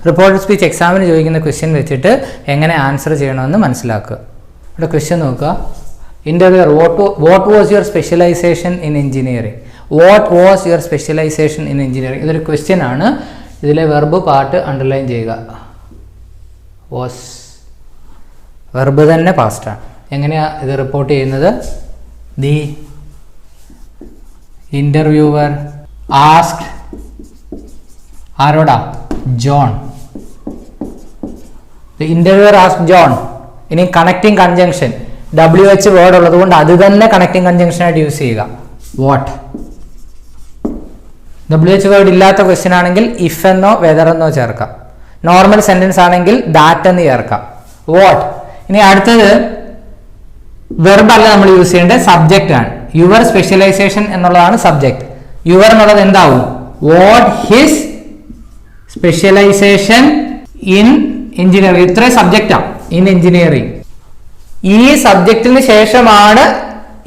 Reported speech എക്സാമിന് ചോദിക്കുന്ന question വെച്ചിട്ട് എങ്ങനെ ആൻസർ ചെയ്യണമെന്ന് മനസ്സിലാക്കുക. ഇവിടെ ക്വസ്റ്റ്യൻ നോക്കുക. Interviewer what was your specialisation in engineering? What was your specialisation in engineering? ഇതൊരു ക്വസ്റ്റ്യൻ ആണ്. ഇതിലെ വെർബ് പാർട്ട് അണ്ടർലൈൻ ചെയ്യുക. വാസ് വെർബ് തന്നെ പാസ്റ്റാണ്. എങ്ങനെയാണ് ഇത് റിപ്പോർട്ട് ചെയ്യുന്നത്? ദി ഇന്റർവ്യൂവർ ആസ്ക്ഡ് ആരോടാ? John. The interviewer asked John. ഇനി കണക്റ്റിംഗ് കൺജങ്ഷൻ WH വേർഡ് ഉള്ളത് കൊണ്ട് അത് തന്നെ കണക്റ്റിംഗ് കൺജങ്ഷൻ ആയിട്ട് യൂസ് ചെയ്യുക. വാട്ട്. WH വേർഡ് ഇല്ലാത്ത ക്വസ്റ്റ്യൻ ആണെങ്കിൽ ഇഫ് എന്നോ വെദർ എന്നോ ചേർക്കാം. നോർമൽ സെന്റൻസ് ആണെങ്കിൽ ദാറ്റ് എന്ന് ചേർക്കാം. വാട്ട്. ഇനി അടുത്തത് വെർബ് അല്ല നമ്മൾ യൂസ് ചെയ്യേണ്ടത്, സബ്ജക്റ്റ് ആണ്. യുവർ സ്പെഷ്യലൈസേഷൻ എന്നുള്ളതാണ് സബ്ജക്ട്. യുവർ എന്നുള്ളത് എന്താവും? What his specialisation in engineering. ഇത്രയും സബ്ജക്റ്റാണ് ഇൻ എഞ്ചിനീയറിംഗ്. ഈ സബ്ജക്റ്റിന് ശേഷമാണ്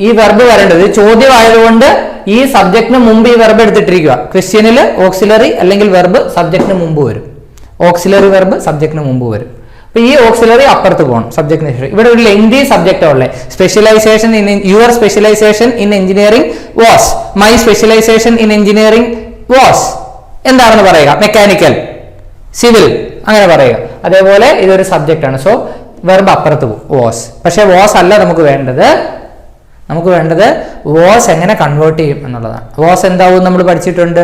ഈ വെർബ് വരേണ്ടത്. ചോദ്യം ആയതുകൊണ്ട് ഈ സബ്ജക്റ്റിന് മുമ്പ് ഈ വെർബ് എടുത്തിട്ടിരിക്കുക. ക്വസ്റ്റ്യനിൽ ഓക്സിലറി അല്ലെങ്കിൽ വെർബ് സബ്ജക്റ്റിന് മുമ്പ് വരും. ഓക്സിലറി വെർബ് സബ്ജക്റ്റിന് മുമ്പ് വരും. അപ്പൊ ഈ ഓക്സിലറി അപ്പുറത്ത് പോകണം സബ്ജക്റ്റിന് ശേഷം. ഇവിടെ ഒരു ലെങ്തി സബ്ജക്റ്റ് ഉള്ളത്. Specialisation in your specialisation in engineering was. My specialisation in engineering was. എന്താണെന്ന് പറയുക? മെക്കാനിക്കൽ, സിവിൽ, അങ്ങനെ പറയുക. അതേപോലെ ഇതൊരു സബ്ജക്റ്റ് ആണ്. സോ വെർബ് അപ്പുറത്ത് പോകും, വാസ്. പക്ഷെ വാസ് അല്ല നമുക്ക് വേണ്ടത്. നമുക്ക് വേണ്ടത് വാസ് എങ്ങനെ കൺവേർട്ട് ചെയ്യും എന്നുള്ളതാണ്. വാസ് എന്താവും നമ്മൾ പഠിച്ചിട്ടുണ്ട്?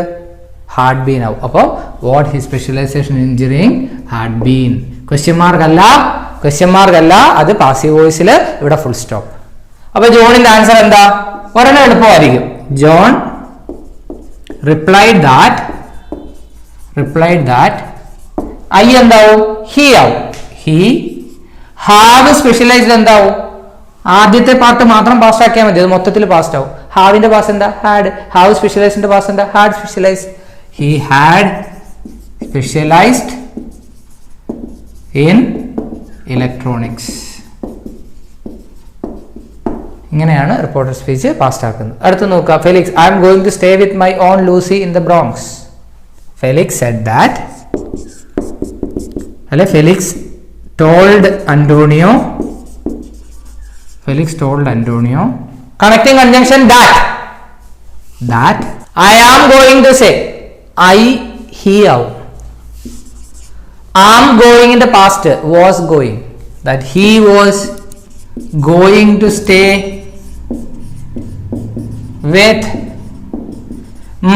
ഹാഡ് ബീൻ ആവും. അപ്പോൾ what his specialisation in engineering had been. Question mark അല്ല, അത് പാസീവ് വോയിസിൽ ഇവിടെ ഫുൾ സ്റ്റോപ്പ്. അപ്പൊ ജോണിന്റെ ആൻസർ എന്താ? ഒരെണ്ണം എളുപ്പമായിരിക്കും. ജോൺ റിപ്ലൈഡ് ദാറ്റ് ഐ എന്താവും? ഹി ആവും. ഹി. ഹാവ് സ്പെഷ്യലൈസ്ഡ് എന്താവും? ആദ്യത്തെ പാർട്ട് മാത്രം പാസ് ആക്കിയാൽ മതി, അത് മൊത്തത്തിൽ പാസ്റ്റ് ആവും. ഹാവിന്റെ പാസ് എന്താ? ഹാഡ്. ഹാവ് സ്പെഷ്യലൈസ്ഡിന്റെ പാസ് എന്താ? Had specialised. He had specialised in electronics. ഇങ്ങനെയാണ് റിപ്പോർട്ടഡ് സ്പീച്ച് പാസ്റ്റ് ആക്കുന്നത്. അടുത്ത് നോക്കുക. Felix I am going to stay with my own Lucy in the Bronx. Felix said that. അല്ലെ, Felix told Antonio. Felix told Antonio. Connecting conjunction that I am going to say. He out. Am going in the past was going. That he was going to stay with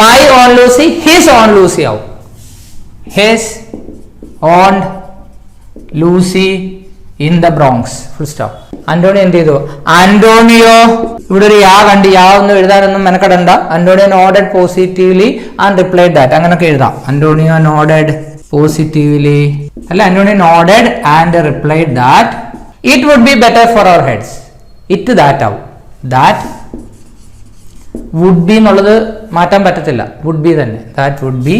my own Lucy. His own Lucy out. His own Lucy in the Bronx. Full stop. Antonio എന്ത് ചെയ്തു? Antonio, ഇവിടെ ഒരു യാ കണ്ട്, യാ ഒന്നും എഴുതാനൊന്നും മെനക്കെടണ്ട. Antonio nodded positively and replied that. അങ്ങനൊക്കെ എഴുതാം. ആന്റോണിയോ നോഡഡ് പോസിറ്റീവ്ലി, അല്ല, Antonio nodded and replied that it would be better for our heads. It that ആവും. ദാറ്റ് വുഡ് ബി എന്നുള്ളത് മാറ്റാൻ പറ്റത്തില്ല. വുഡ് ബി തന്നെ. That would be.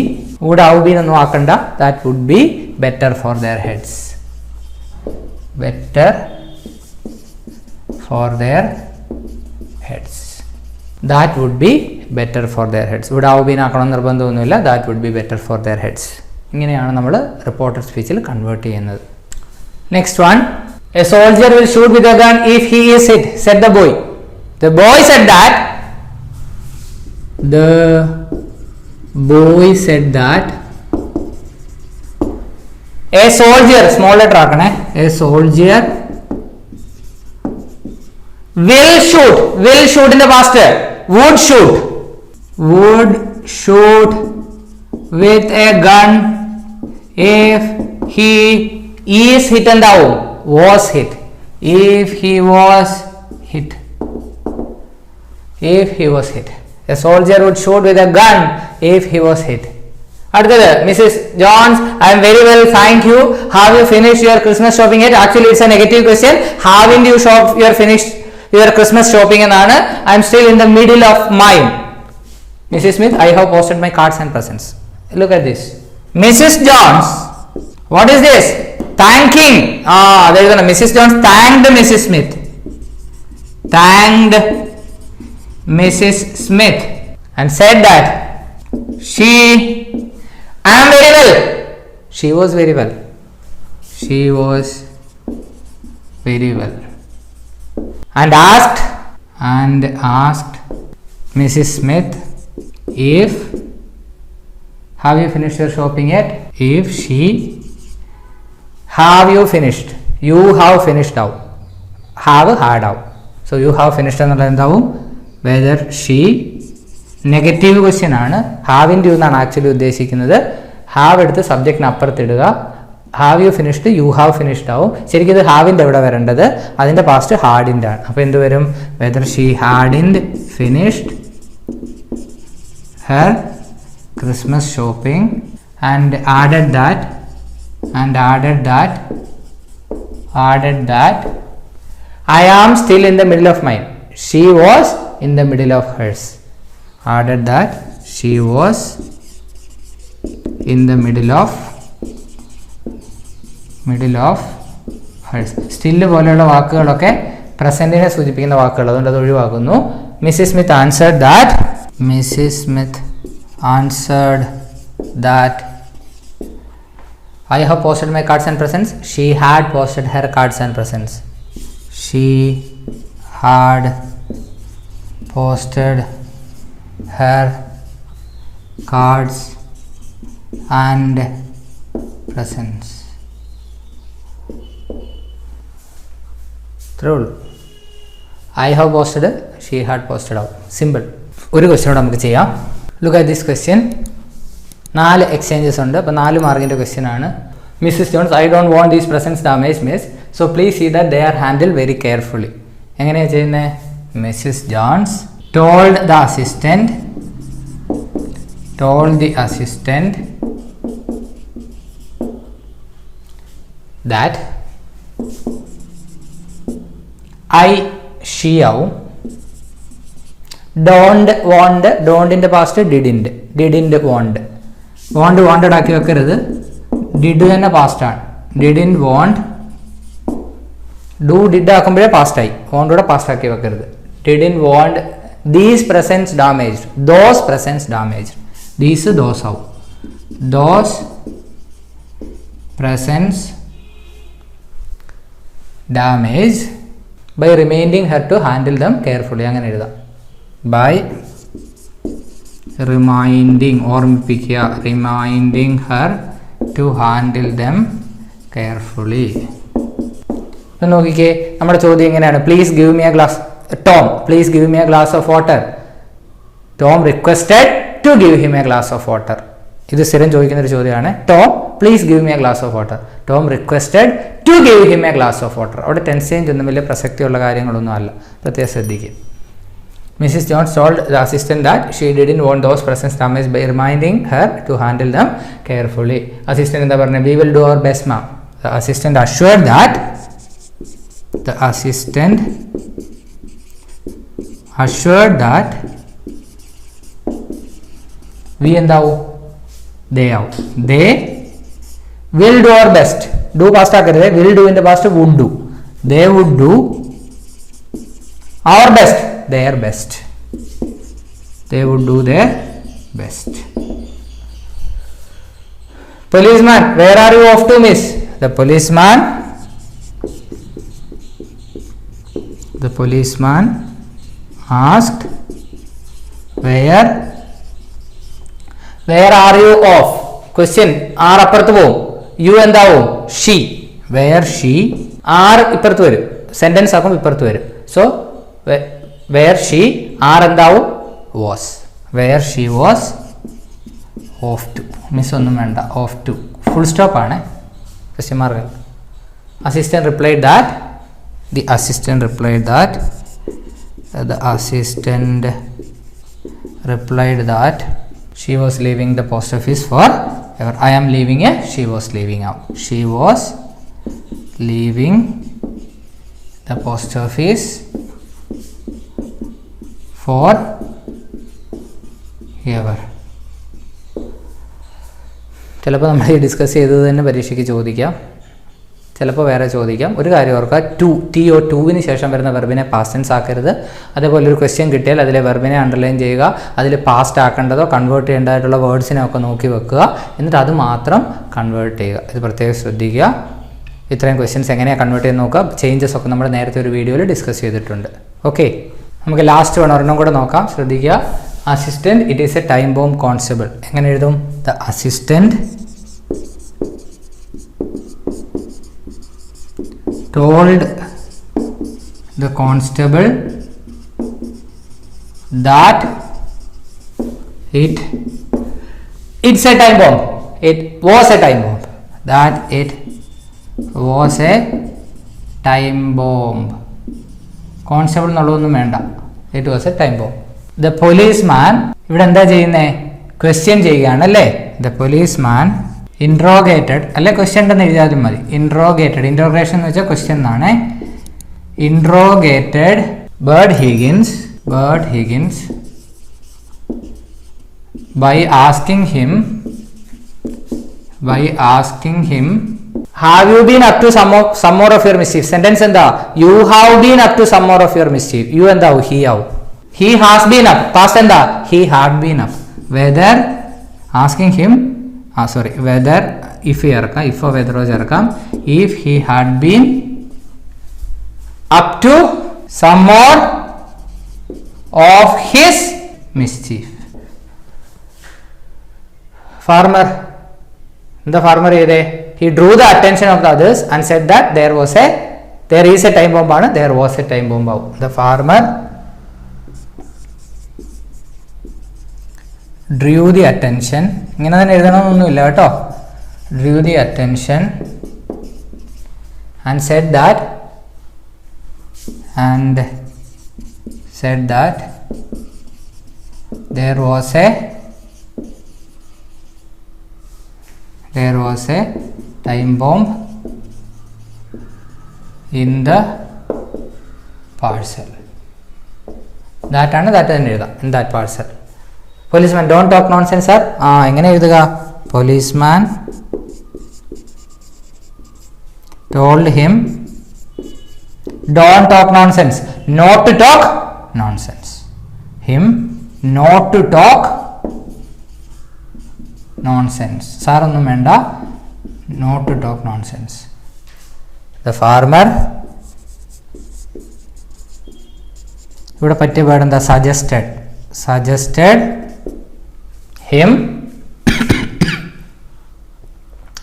വുഡ് ഔ be എന്നൊന്നും ആക്കണ്ട. That would be better four their heads. better for their heads. That would be better for their heads. would have been ആക്കണം നിർബന്ധമൊന്നുമില്ല. that would be better for their heads. ഇങ്ങനെയാണ് നമ്മൾ reported സ്പീച്ചിൽ convert ചെയ്യുന്നത്. Next one. a soldier will shoot with a gun if he is hit, said the boy. The boy said that. The boy said that a soldier, small letter ആക്കണേ, a soldier will shoot in the past, would shoot with a gun if he is hit and down. Was hit. If he was hit. A soldier would shoot with a gun if he was hit. അടുത്തത്. Mrs. Johns, I am very well, thank you. Have you finished your Christmas shopping yet? Actually, it's a negative question. Haven't you finished your Christmas shopping എന്നാണ്. I am still in the middle of mine. Mrs. Smith, I have posted my cards and presents. Look at this. Mrs. Johns, what is this? Thanking. There is one. Mrs. Johns thanked Mrs. Smith. Thanked Mrs. Smith and said that I am very well. She was very well. She was very well. And asked Mrs. Smith if, have you finished your shopping yet? If she, have you finished? You have finished now. Have had out. So you have finished എന്നുള്ളത് എന്താവും? Whether she, negative question ആണ്. ഹാവിൻ്റെ എന്നാണ് actually ഉദ്ദേശിക്കുന്നത്. Have എടുത്ത് സബ്ജക്റ്റിന് അപ്പുറത്തിടുക. Have you finished, you have finished ആവും. ശരിക്കും ഇത് ഹാവിൻ്റെ എവിടെ വരേണ്ടത്? അതിൻ്റെ പാസ്റ്റ് ഹാഡിൻ്റെ ആണ്. അപ്പോൾ എന്ത് വരും? Whether she hadn't finished her Christmas shopping and added that I am still in the middle of mine. She was in the middle of hers. Added that she was in the middle of hers. Still പോലെയുള്ള വാക്കുകളൊക്കെ പ്രസന്റിനെ സൂചിപ്പിക്കുന്ന വാക്കുകൾ, അതുകൊണ്ട് അത് ഒഴിവാക്കുന്നു. Mrs. Smith answered that I have posted my cards and presents. She had posted her cards and presents. She had posted her cards and presents. True. I have posted, she had posted out. Simple. ഒരു question കൂടെ നമുക്ക് ചെയ്യാം. Look at this question. 4 exchanges ഉണ്ട്. അപ്പോൾ 4 മാർക്കിൻ്റെ question ആണ്. Mrs. Jones, I don't want these presents damaged, miss. So please see that they are handled very carefully. എങ്ങനെയാണ് ചെയ്യുന്നത്? Mrs. Jones told the assistant that she ആവും. don't in the past didn't wanted ആക്കി വെക്കരുത്. did തന്നെ past ആണ്. didn't want, did ആക്കുമ്പോഴേ past ആയി. want കൂടെ past ആക്കി വെക്കരുത്. didn't want these presents damaged, those presents damaged. those ആവും. those presents damaged by reminding her to handle them carefully. അങ്ങനെ എഴുതാം. by ഓർമ്മിപ്പിക്കുക, reminding her to handle them carefully. ഇപ്പം നോക്കിക്കേ, നമ്മുടെ ചോദ്യം എങ്ങനെയാണ്? Please give me a glass, Tom please give me a glass of water. Tom requested to give him a glass of water. ഇത് സ്ഥിരം ചോദിക്കുന്ന ഒരു ചോദ്യമാണ്. Tom please give me a glass of water. Tom requested to give him a glass of water. അവിടെ tense change ഒന്നും വലിയ പ്രസക്തിയുള്ള കാര്യങ്ങളൊന്നും അല്ല, പ്രത്യേകം ശ്രദ്ധിക്കുക. Mrs. Jones told the assistant that she didn't want those presents damaged by reminding her to handle them carefully. Assistant എന്താ പറഞ്ഞത്? We will do our best, ma'am. The assistant assured that we എന്താവും? they ആവും. they will do our best. do past ആക്കരുത്. will do in the past would do. they would do our best, their best. they would do their best. Policeman, where are you off to, miss? The policeman asked, where are you off? Question, are അപ്പുറത്ത് പോവും. you എന്താവും? she. where she, are ഇപ്പുറത്ത് വരും. Sentence ആക്കും ഇപ്പുറത്ത് വരും. so where she, are എന്താവും? was. where she was off to. Miss ഒന്നും വേണ്ട, off to ഫുൾ സ്റ്റോപ്പ് ആണ്. Question mark. the assistant replied that she was leaving the post office for ever. I am leaving a, she was leaving out. she was leaving the post office for ever. ചിലപ്പോൾ നമ്മൾ ഈ discuss ചെയ്തത് തന്നെ പരീക്ഷയ്ക്ക് ചോദിക്കാം. ചിലപ്പോൾ വേറെ ചോദിക്കാം. ഒരു കാര്യം ഓർക്കുക, TO2 ശേഷം വരുന്ന വെർബിനെ പാസ്റ്റ് ടെൻസ് ആക്കരുത്. അതേപോലെ ഒരു ക്വസ്റ്റ്യൻ കിട്ടിയാൽ അതിലെ വെർബിനെ അണ്ടർലൈൻ ചെയ്യുക, അതിൽ പാസ്റ്റ് ആക്കേണ്ടതോ കൺവേർട്ട് ചെയ്യേണ്ടതായിട്ടുള്ള വേർഡ്സിനെ ഒക്കെ നോക്കി വെക്കുക, എന്നിട്ട് അത് മാത്രം കൺവേർട്ട് ചെയ്യുക. ഇത് പ്രത്യേകം ശ്രദ്ധിക്കുക. ഇത്രയും ക്വസ്റ്റ്യൻസ് എങ്ങനെയാണ് കൺവേർട്ട് ചെയ്ത് നോക്കുക. ചേഞ്ചസ് ഒക്കെ നമ്മൾ നേരത്തെ ഒരു വീഡിയോയിൽ ഡിസ്കസ് ചെയ്തിട്ടുണ്ട്. ഓക്കെ, നമുക്ക് ലാസ്റ്റ് ഒരെണ്ണം കൂടെ നോക്കാം. ശ്രദ്ധിക്കുക. Assistant, it is A time bomb constable. എങ്ങനെ എഴുതും? The assistant told the constable that it's a time bomb. It was a time bomb. That it was a time bomb. Constable എന്നുള്ളതൊന്നും വേണ്ട. It was a time bomb. The policeman, ഇവിടെ എന്താ ചെയ്യുന്നേ? Question ചെയ്യുകയാണ് അല്ലേ? The policeman ഇൻട്രോഗേറ്റഡ് അല്ലെ, question എന്ന് എഴുതിയാലും മതി. ഇൻട്രോഗേറ്റഡ്, ഇൻട്രോഗേഷൻ എന്ന് വെച്ചാൽ ക്വസ്റ്റ്യൻ എന്നാണ്. Interrogated Bird Higgins by asking him have you been up to some more of your mischief. Sentence എന്താ? You have been up to some more of your mischief. You എന്താ? He has been up. Past എന്താ? He had been up. Whether asking him whether if ചേർക്കാം, if whether ചേർക്കാം. If he had been up to some more of his mischief. Farmer, the farmer ചെയ്തേ? He drew the attention of the others and said that there is a time bomb ആണ്. There was a time bomb. The farmer drew the attention, ഇങ്ങനെ തന്നെ എഴുതണമെന്നൊന്നുമില്ല കേട്ടോ. Drew the attention and said that there was a time bomb in the parcel. that തന്നെ എഴുതാം. In that parcel. Policeman, don't talk nonsense sir. എങ്ങനെ എഴുതുക? Policeman told him don't talk nonsense, not to talk nonsense. Him not to talk nonsense. Sir ഒന്നും വേണ്ട. Not to talk nonsense. The farmer, ഇവിടെ പറ്റിയ word എന്താ? suggested him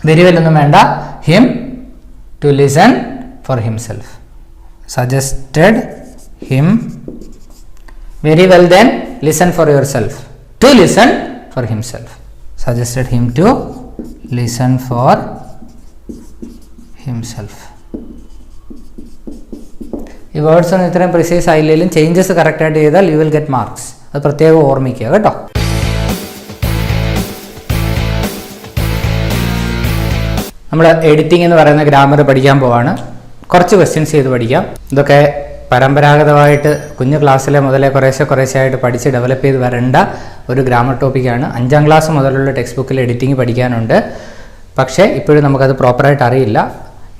very well ഒന്നും വേണ്ട. him to listen for himself. Suggested him very well, then listen for yourself. To listen for himself. Suggested him to listen for himself. ഈ words ഒന്നും ഇത്രയും precise ആയില്ലെങ്കിലും changes കറക്റ്റായിട്ട് ചെയ്താൽ you will get marks. അത് പ്രത്യേകം ഓർമ്മിക്കുക കേട്ടോ. നമ്മൾ എഡിറ്റിംഗ് എന്ന് പറയുന്ന ഗ്രാമർ പഠിക്കാൻ പോവാണ്. കുറച്ച് ക്വസ്റ്റ്യൻസ് ചെയ്ത് പഠിക്കാം. ഇതൊക്കെ പരമ്പരാഗതമായിട്ട് കുഞ്ഞു ക്ലാസ്സിലെ മുതലേ കുറേശ്ശെ ആയിട്ട് പഠിച്ച് ഡെവലപ്പ് ചെയ്ത് വരേണ്ട ഒരു ഗ്രാമർ ടോപ്പിക്കാണ്. 5ാം ക്ലാസ് മുതലുള്ള ടെക്സ്റ്റ് ബുക്കിൽ എഡിറ്റിംഗ് പഠിക്കാനുണ്ട്. പക്ഷേ ഇപ്പോഴും നമുക്കത് പ്രോപ്പറായിട്ട് അറിയില്ല.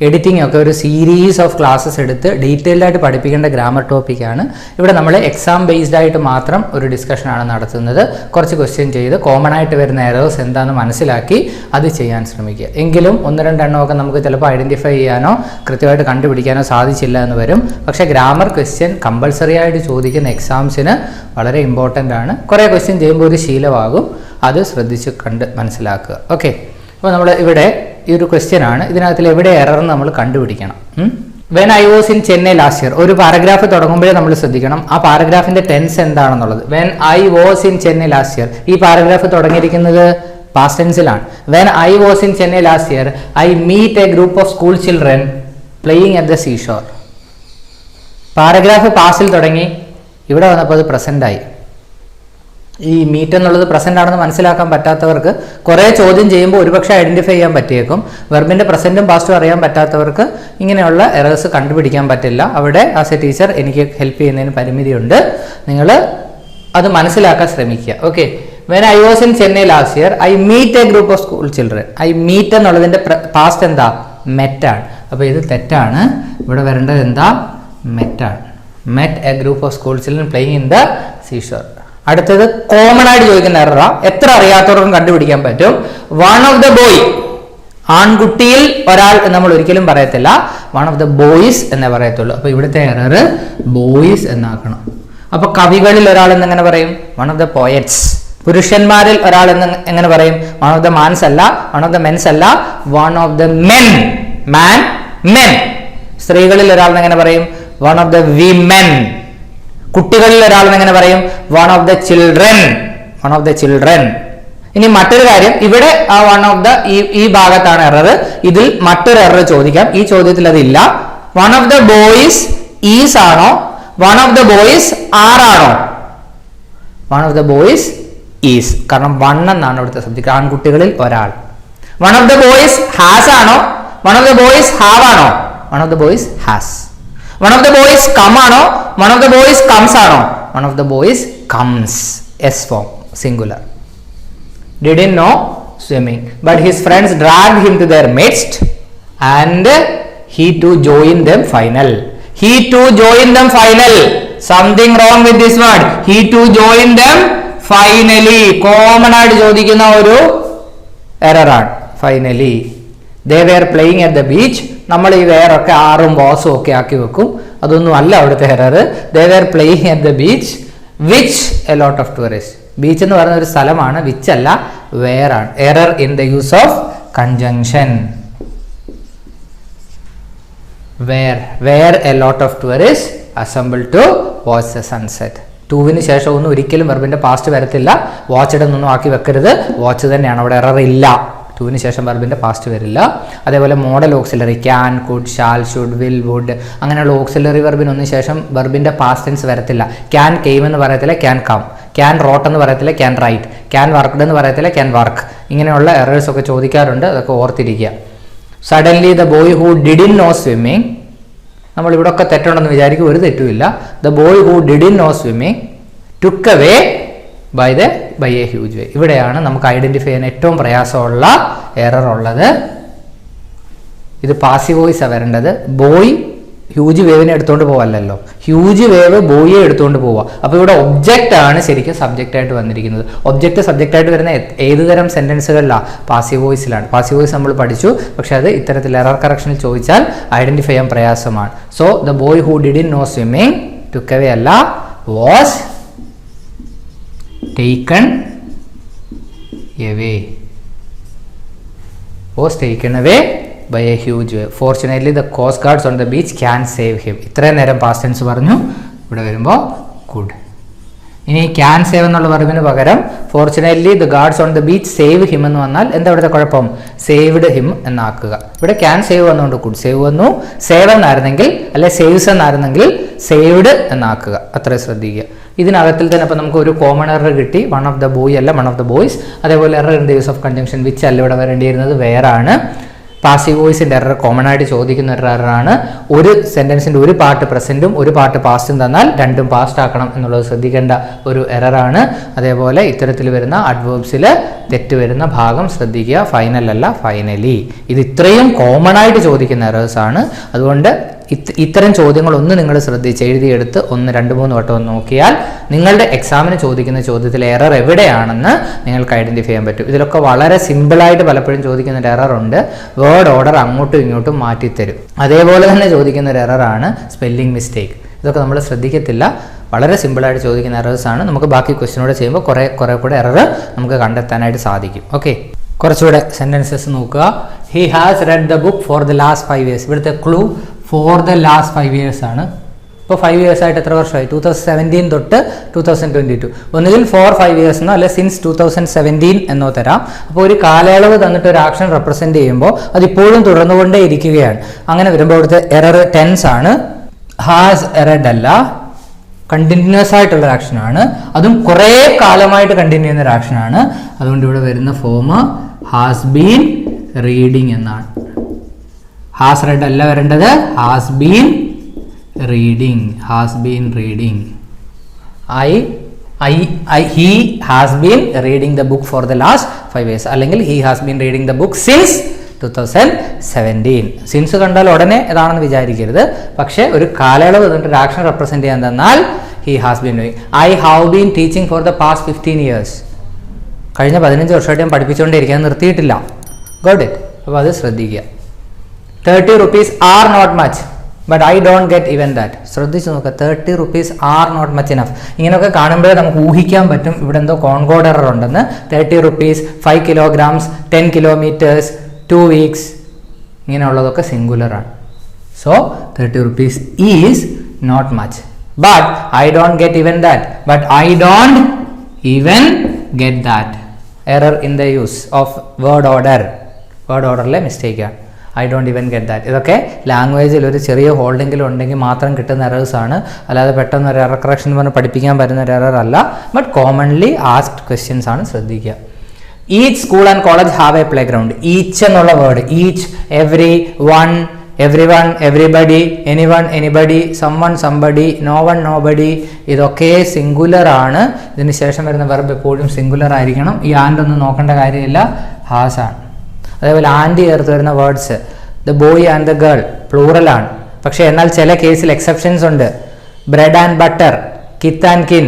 എഡിറ്റിംഗ് ഒക്കെ ഒരു സീരീസ് ഓഫ് ക്ലാസ്സസ് എടുത്ത് ഡീറ്റെയിൽഡ് ആയിട്ട് പഠിപ്പിക്കേണ്ട ഗ്രാമർ ടോപ്പിക്കാണ്. ഇവിടെ നമ്മൾ എക്സാം ബേസ്ഡ് ആയിട്ട് മാത്രം ഒരു ഡിസ്കഷനാണ് നടത്തുന്നത്. കുറച്ച് ക്വസ്റ്റ്യൻ ചെയ്ത് കോമൺ ആയിട്ട് വരുന്ന എറേഴ്സ് എന്താണെന്ന് മനസ്സിലാക്കി അത് ചെയ്യാൻ ശ്രമിക്കുക. എങ്കിലും 1-2 എണ്ണമൊക്കെ നമുക്ക് ചിലപ്പോൾ ഐഡൻറ്റിഫൈ ചെയ്യാനോ കൃത്യമായിട്ട് കണ്ടുപിടിക്കാനോ സാധിച്ചില്ല എന്ന് വരും. പക്ഷേ ഗ്രാമർ ക്വസ്റ്റ്യൻ കമ്പൾസറി ആയിട്ട് ചോദിക്കുന്ന എക്സാംസിന് വളരെ ഇമ്പോർട്ടൻ്റ് ആണ്. കുറേ ക്വസ്റ്റ്യൻ ചെയ്യുമ്പോൾ ഒരു ശീലമാകും. അത് ശ്രദ്ധിച്ച് കണ്ട് മനസ്സിലാക്കുക. ഓക്കെ, അപ്പോൾ നമ്മൾ ഇവിടെ ഈ ഒരു ക്വസ്റ്റ്യൻ ആണ്. ഇതിനകത്തിൽ എവിടെ എറർ നമ്മൾ കണ്ടുപിടിക്കണം. When I was in Chennai last year, ഒരു പാരഗ്രാഫ് തുടങ്ങുമ്പോഴേ നമ്മൾ ശ്രദ്ധിക്കണം ആ പാരഗ്രാഫിന്റെ ടെൻസ് എന്താണെന്നുള്ളത്. When I was in Chennai last year, ഈ പാരഗ്രാഫ് തുടങ്ങിയിരിക്കുന്നത് പാസ്റ്റ് ടെൻസിലാണ്. When I was in Chennai last year I meet a group of school children playing at the seashore. Paragraph പാസ്റ്റിൽ തുടങ്ങി, ഇവിടെ വന്നപ്പോൾ അത് പ്രസൻ്റായി. ഈ മീറ്റ് എന്നുള്ളത് പ്രസന്റ് ആണെന്ന് മനസ്സിലാക്കാൻ പറ്റാത്തവർക്ക് കുറേ ചോദ്യം ചെയ്യുമ്പോൾ ഒരുപക്ഷെ ഐഡന്റിഫൈ ചെയ്യാൻ പറ്റിയേക്കും. വെർബിന്റെ പ്രസന്റും പാസ്റ്റും അറിയാൻ പറ്റാത്തവർക്ക് ഇങ്ങനെയുള്ള എറേഴ്സ് കണ്ടുപിടിക്കാൻ പറ്റില്ല. അവിടെ ആസ് എ ടീച്ചർ എനിക്ക് ഹെൽപ്പ് ചെയ്യുന്നതിന് പരിമിതിയുണ്ട്. നിങ്ങൾ അത് മനസ്സിലാക്കാൻ ശ്രമിക്കുക. Okay, when I was in Chennai last year I meet a group of school children. I meet എന്നുള്ളതിന്റെ പാസ്റ്റ് എന്താ? മെറ്റാണ്. അപ്പോൾ ഇത് തെറ്റാണ്. ഇവിടെ വരേണ്ടത് എന്താ? മെറ്റാണ്. Met a group of school children playing in the seashore. അടുത്തത് കോമൺ ആയിട്ട് ചോദിക്കുന്ന എററാ, എത്ര അറിയാത്തവർക്കും കണ്ടുപിടിക്കാൻ പറ്റും. വൺ ഓഫ് ദ ബോയ്, ആൺകുട്ടിയിൽ ഒരാൾ നമ്മൾ ഒരിക്കലും പറയത്തില്ല, വൺ ഓഫ് ദ ബോയ്സ് എന്നേ പറയത്തുള്ളൂ. അപ്പൊ ഇവിടുത്തെ എറർ ബോയ്സ് എന്നാക്കണം. അപ്പൊ കവികളിൽ ഒരാൾ എന്ന് എങ്ങനെ പറയും? One of the poets. പുരുഷന്മാരിൽ ഒരാൾ എന്ന് എങ്ങനെ പറയും? വൺ ഓഫ് ദ മാൻസ് അല്ല, വൺ ഓഫ് ദ മെൻസ് അല്ല, one of the men. Man, men. സ്ത്രീകളിൽ ഒരാൾ എങ്ങനെ പറയും? One of the women. കുട്ടികളിൽ ഒരാൾ എങ്ങനെ പറയും? One of the children. One of the children. ഇനി മറ്റൊരു കാര്യം, ഇവിടെ ആ വൺ ഓഫ് ദ ഈ ഭാഗത്താണ് എറർ. ഇതിൽ മറ്റൊരു എറർ ചോദിക്കാം. ഈ ചോദ്യത്തിൽ അതില്ല. One of the boys is ആണോ, one of the boys are ആണോ? One of the boys is. കാരണം വൺ എന്നാണ് ഇവിടുത്തെ സബ്ജക്ട്, ആൺകുട്ടികളിൽ ഒരാൾ. One of the boys has ആണോ, one of the boys have ആണോ? One of the boys has. One of the boys come ആണോ, one of the boys comes ആണോ? One of the boys comes. S form, singular. Didn't know swimming, but his friends dragged him to their midst and he too joined them final. He too joined them final. Something wrong with this word. He too joined them finally. Common ആയിട്ട് ചോദിക്കുന്ന ഒരു error ആണ് finally. They were playing at the beach. നമ്മൾ ഈ വേറൊക്കെ ആറും ബോസും ഒക്കെ ആക്കി വെക്കും. അതൊന്നും അല്ല അവിടുത്തെ error. They were playing at the beach which a lot of tourists. Beach എന്ന് പറയുന്ന ഒരു സ്ഥലമാണ്, വിച്ച് അല്ല, വേറാണ്. Error in the use of conjunction. Where a lot of tourist assemble to watch the sunset. ടൂവിന് ശേഷം ഒന്നും ഒരിക്കലും വെർബിന്റെ പാസ്റ്റ് വരത്തില്ല. വാച്ചിടെ ഒന്നും ആക്കി വെക്കരുത്, വാച്ച് തന്നെയാണ്. അവിടെ എറർ ഇല്ല. ടൂവിന് ശേഷം വെർബിന്റെ പാസ്റ്റ് വരില്ല. അതേപോലെ modal auxiliary can, could, shall, should, will, would അങ്ങനെയുള്ള ഓക്സിലറി വെർബിനൊന്നും ശേഷം വെർബിന്റെ പാസ്റ്റ് ടെൻസ് വരത്തില്ല. ക്യാൻ കെയിം എന്ന് പറയത്തില്ല, ക്യാൻ കം. ക്യാൻ റോട്ട് എന്ന് പറയത്തില്ല, ക്യാൻ റൈറ്റ്. ക്യാൻ വർക്ക്ഡ് എന്ന് പറയത്തില്ല, ക്യാൻ വർക്ക്. ഇങ്ങനെയുള്ള എറേഴ്സ് ഒക്കെ ചോദിക്കാറുണ്ട്, അതൊക്കെ ഓർത്തിരിക്കുക. Suddenly the boy who didn't know swimming. നമ്മൾ ഇവിടെ ഒക്കെ തെറ്റുണ്ടെന്ന് വിചാരിക്കും, ഒരു തെറ്റുമില്ല. The boy who didn't know swimming took away by a huge wave. ഇവിടെയാണ് നമുക്ക് ഐഡന്റിഫൈ ചെയ്യാൻ ഏറ്റവും പ്രയാസമുള്ള എറർ ഉള്ളത്. ഇത് പാസീവ് വോയിസാണ് വരേണ്ടത്. ബോയ് ഹ്യൂജ് വേവിനെ എടുത്തുകൊണ്ട് പോവല്ലോ, ഹ്യൂജ് വേവ് ബോയിയെ എടുത്തുകൊണ്ട് പോവുക. അപ്പോൾ ഇവിടെ ഒബ്ജക്റ്റ് ആണ് ശരിക്കും സബ്ജക്റ്റ് ആയിട്ട് വന്നിരിക്കുന്നത്. ഒബ്ജക്റ്റ് സബ്ജക്റ്റ് ആയിട്ട് വരുന്ന ഏത് തരം സെന്റൻസുകളിലാണ്? പാസീവ് വോയിസിലാണ്. പാസീവ് വോയിസ് നമ്മൾ പഠിച്ചു, പക്ഷെ അത് ഇത്തരത്തിൽ എറർ കറക്ഷനിൽ ചോദിച്ചാൽ ഐഡന്റിഫൈ ചെയ്യാൻ പ്രയാസമാണ്. So the boy who didn't know swimming took away അല്ല, was taken away. Was taken away by a huge wave. Fortunately the coast guards on the beach can save him. ഇത്രയും നേരം past tense പറഞ്ഞു, ഇവിടെ വരുമ്പോൾ could. ഇനി can save എന്നുള്ള വെർബിന് പകരം fortunately the guards on the beach save him എന്ന് വന്നാൽ എന്താ ഇവിടുത്തെ കുഴപ്പം? സേവ്ഡ് ഹിം എന്നാക്കുക. ഇവിടെ ക്യാൻ സേവ് വന്നുകൊണ്ട് കുഡ് സേവ് വന്നു. സേവ് എന്നായിരുന്നെങ്കിൽ അല്ലെ സേവ്സ് എന്നായിരുന്നെങ്കിൽ സേവ്ഡ് എന്നാക്കുക. അത്രയും ശ്രദ്ധിക്കുക. ഇതിനകത്തിൽ തന്നെ ഇപ്പം നമുക്ക് ഒരു കോമൺ എറർ കിട്ടി. വൺ ഓഫ് ദ ബോയ് അല്ല, വൺ ഓഫ് ദ ബോയ്സ്. അതേപോലെ error in the use of conjunction which അല്ല ഇവിടെ വരേണ്ടിയിരുന്നത്, വേറാണ്. പാസീവ് വോയിസിന്റെ എറർ കോമൺ ആയിട്ട് ചോദിക്കുന്ന ഒരു എററാണ്. ഒരു സെന്റൻസിന്റെ ഒരു പാർട്ട് പ്രസന്റും ഒരു പാർട്ട് പാസ്റ്റും തന്നാൽ രണ്ടും പാസ്റ്റ് ആക്കണം എന്നുള്ളത് ശ്രദ്ധിക്കേണ്ട ഒരു എററാണ്. അതേപോലെ ഇത്തരത്തിൽ വരുന്ന അഡ്വേർബ്സിൽ തെറ്റ് വരുന്ന ഭാഗം ശ്രദ്ധിക്കുക. ഫൈനൽ അല്ല, ഫൈനലി. ഇത് ഇത്രയും കോമൺ ആയിട്ട് ചോദിക്കുന്ന എറേഴ്സ് ആണ്. അതുകൊണ്ട് ഇത്തരം ചോദ്യങ്ങൾ ഒന്ന് നിങ്ങൾ ശ്രദ്ധിച്ച് എഴുതിയെടുത്ത് ഒന്ന് 2-3 വട്ടം ഒന്ന് നോക്കിയാൽ നിങ്ങളുടെ എക്സാമിന് ചോദിക്കുന്ന ചോദ്യത്തിൽ എറർ എവിടെയാണെന്ന് നിങ്ങൾക്ക് ഐഡന്റിഫൈ ചെയ്യാൻ പറ്റും. ഇതിലൊക്കെ വളരെ സിമ്പിളായിട്ട് പലപ്പോഴും ചോദിക്കുന്ന ഒരു എറർ ഉണ്ട്. വേർഡ് ഓർഡർ അങ്ങോട്ടും ഇങ്ങോട്ടും മാറ്റിത്തരും. അതേപോലെ തന്നെ ചോദിക്കുന്ന ഒരു എററാണ് സ്പെല്ലിംഗ് മിസ്റ്റേക്ക്. ഇതൊക്കെ നമ്മൾ ശ്രദ്ധിക്കത്തില്ല. വളരെ സിമ്പിളായിട്ട് ചോദിക്കുന്ന എറേഴ്സ് ആണ്. നമുക്ക് ബാക്കി ക്വസ്റ്റ്യനോട് ചെയ്യുമ്പോൾ കുറേ കൂടെ എറർ നമുക്ക് കണ്ടെത്താനായിട്ട് സാധിക്കും. ഓക്കെ, കുറച്ചുകൂടെ സെന്റൻസസ് നോക്കുക. He has red the book for the last 5 years. ഇവിടുത്തെ clue for the last 5 years ആണ്. ഇപ്പോൾ 5 years ആയിട്ട് എത്ര വർഷമായി? 2017 തൊട്ട് 2022. ഒന്നുകിൽ 4-5 years എന്നോ അല്ലെ സിൻസ് 2017 എന്നോ തരാം. അപ്പോൾ ഒരു കാലയളവ് തന്നിട്ട് ഒരു ആക്ഷൻ റെപ്രസെന്റ് ചെയ്യുമ്പോൾ അതിപ്പോഴും തുടർന്നുകൊണ്ടേ ഇരിക്കുകയാണ്. അങ്ങനെ വരുമ്പോൾ ഇവിടുത്തെ എറർ ടെൻസ് ആണ്. ഹാസ് റെഡ് അല്ല, കണ്ടിന്യൂസ് ആയിട്ടുള്ള ആക്ഷനാണ്. അതും കുറേ കാലമായിട്ട് കണ്ടിന്യൂ ചെയ്യുന്ന ഒരു ആക്ഷനാണ്. അതുകൊണ്ട് ഇവിടെ വരുന്ന ഫോം ഹാസ് ബീൻ റീഡിങ് എന്നാണ്. ഹാസ് റെഡ് അല്ല വരേണ്ടത്, has been reading. Has been reading. he has been reading the book for the last 5 years. അല്ലെങ്കിൽ he has been reading the book since 2017. Since കണ്ടാൽ ഉടനെ ഏതാണെന്ന് വിചാരിക്കരുത്. പക്ഷേ ഒരു കാലയളവ് തന്നിട്ട് ഒരു ആക്ഷൻ റെപ്രസെന്റ് ചെയ്യാൻ തന്നാൽ he has been doing. I have been teaching for the past 15 years. കഴിഞ്ഞ 15 വർഷമായിട്ട് ഞാൻ പഠിപ്പിച്ചുകൊണ്ടിരിക്കാൻ നിർത്തിയിട്ടില്ല. Got it? അപ്പോൾ അത് ശ്രദ്ധിക്കുക. 30 rupees are not much, but I don't get even that. ശ്രദ്ധിച്ചു നോക്കുക. 30 rupees are not much enough. ഇങ്ങനെയൊക്കെ കാണുമ്പോഴേ നമുക്ക് ഊഹിക്കാൻ പറ്റും ഇവിടെ എന്തോ കോൺകോഡ് എറർ ഉണ്ടെന്ന്. 30 rupees, 5 kilograms, 10 kilometers, 2 weeks, ഇങ്ങനെയുള്ളതൊക്കെ singular ആണ്. So 30 rupees is not much, but I don't get even that. But I don't even get that. Error in the use of word order. Word orderലെ mistake ആണ്. I don't even get that. ഇതൊക്കെ ലാംഗ്വേജിൽ ഒരു ചെറിയ ഹോൾഡെങ്കിലും ഉണ്ടെങ്കിൽ മാത്രം കിട്ടുന്ന errors ആണ്. അല്ലാതെ പെട്ടെന്ന് ഒരു എറർ കറക്ഷൻ പറഞ്ഞ് പഠിപ്പിക്കാൻ പറ്റുന്ന ഒരു എറർ അല്ല. ബട്ട് കോമൺലി ആസ്ക്ഡ് ക്വസ്റ്റ്യൻസ് ആണ്, ശ്രദ്ധിക്കുക. Each school and college have a playground. Each എന്നുള്ള word, each, every, one, everyone, everybody, anyone, anybody, someone, somebody, no one, nobody, ഇതൊക്കെ സിംഗുലർ ആണ്. ഇതിന് ശേഷം വരുന്ന വെർബ് എപ്പോഴും സിംഗുലർ ആയിരിക്കണം. ഈ ആൻഡ് ഒന്നും നോക്കേണ്ട കാര്യമില്ല, ഹാസ് ആണ്. അതേപോലെ ആൻഡ് ചേർത്ത് വരുന്ന words the boy and the girl plural ആണ്. പക്ഷേ എന്നാൽ ചില കേസിൽ എക്സെപ്ഷൻസ് ഉണ്ട്. Bread and butter, kith and kin,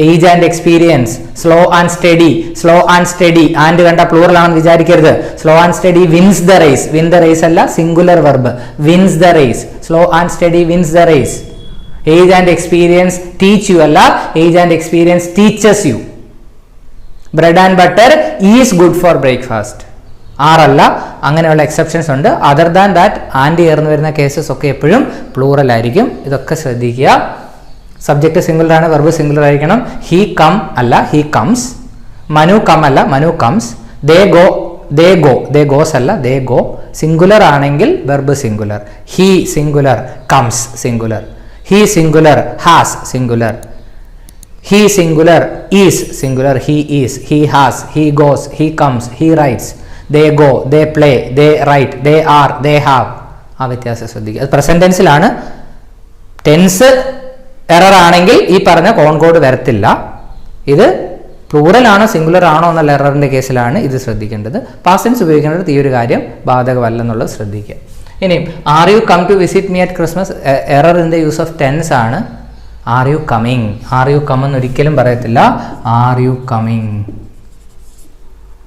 age and experience, slow and steady. Slow and steady and കണ്ട പ്ലൂറൽ ആണെന്ന് വിചാരിക്കരുത്. Slow and steady wins the race. Win the race അല്ല, singular verb, wins the race. Slow and steady wins the race. Age and experience teach you അല്ല, age and experience teaches U. Bread and butter is good for breakfast, ആറല്ല. അങ്ങനെയുള്ള exceptions ഉണ്ട്. Other than that and ചേർന്ന് വരുന്ന cases ഒക്കെ എപ്പോഴും plural ആയിരിക്കും. ഇതൊക്കെ ശ്രദ്ധിക്കുക. സബ്ജക്റ്റ് സിംഗുലർ ആണ്, വെർബ് സിംഗുലർ ആയിരിക്കണം. ഹി കം അല്ല, ഹി കംസ്. മനു കം അല്ല, Manu comes. They go, they go, they goes അല്ല, ദേ ഗോ. സിംഗുലർ ആണെങ്കിൽ verb singular. He singular, comes singular. He singular, has singular. He singular, is singular. He is, he has, he goes, he comes, he writes. They go, they play, they write, they are, they have. ആ വ്യത്യാസം ശ്രദ്ധിക്കുക. അത് present ടെൻസിലാണ്. Tense error ആണെങ്കിൽ ഈ പറഞ്ഞ concord വരത്തില്ല. ഇത് plural ആണോ സിംഗുലർ ആണോ എന്നുള്ള എററിന്റെ കേസിലാണ് ഇത് ശ്രദ്ധിക്കേണ്ടത്. പാസ്റ്റ് ടെൻസ് ഉപയോഗിക്കേണ്ടത് ഈ ഒരു കാര്യം ബാധകമല്ലെന്നുള്ളത് ശ്രദ്ധിക്കുക. ഇനിയും are you come to visit me at Christmas, error in the use of tense ആണ്. Are you coming, are you come എന്ന് ഒരിക്കലും പറയത്തില്ല. ആർ യു കമ്മിങ്,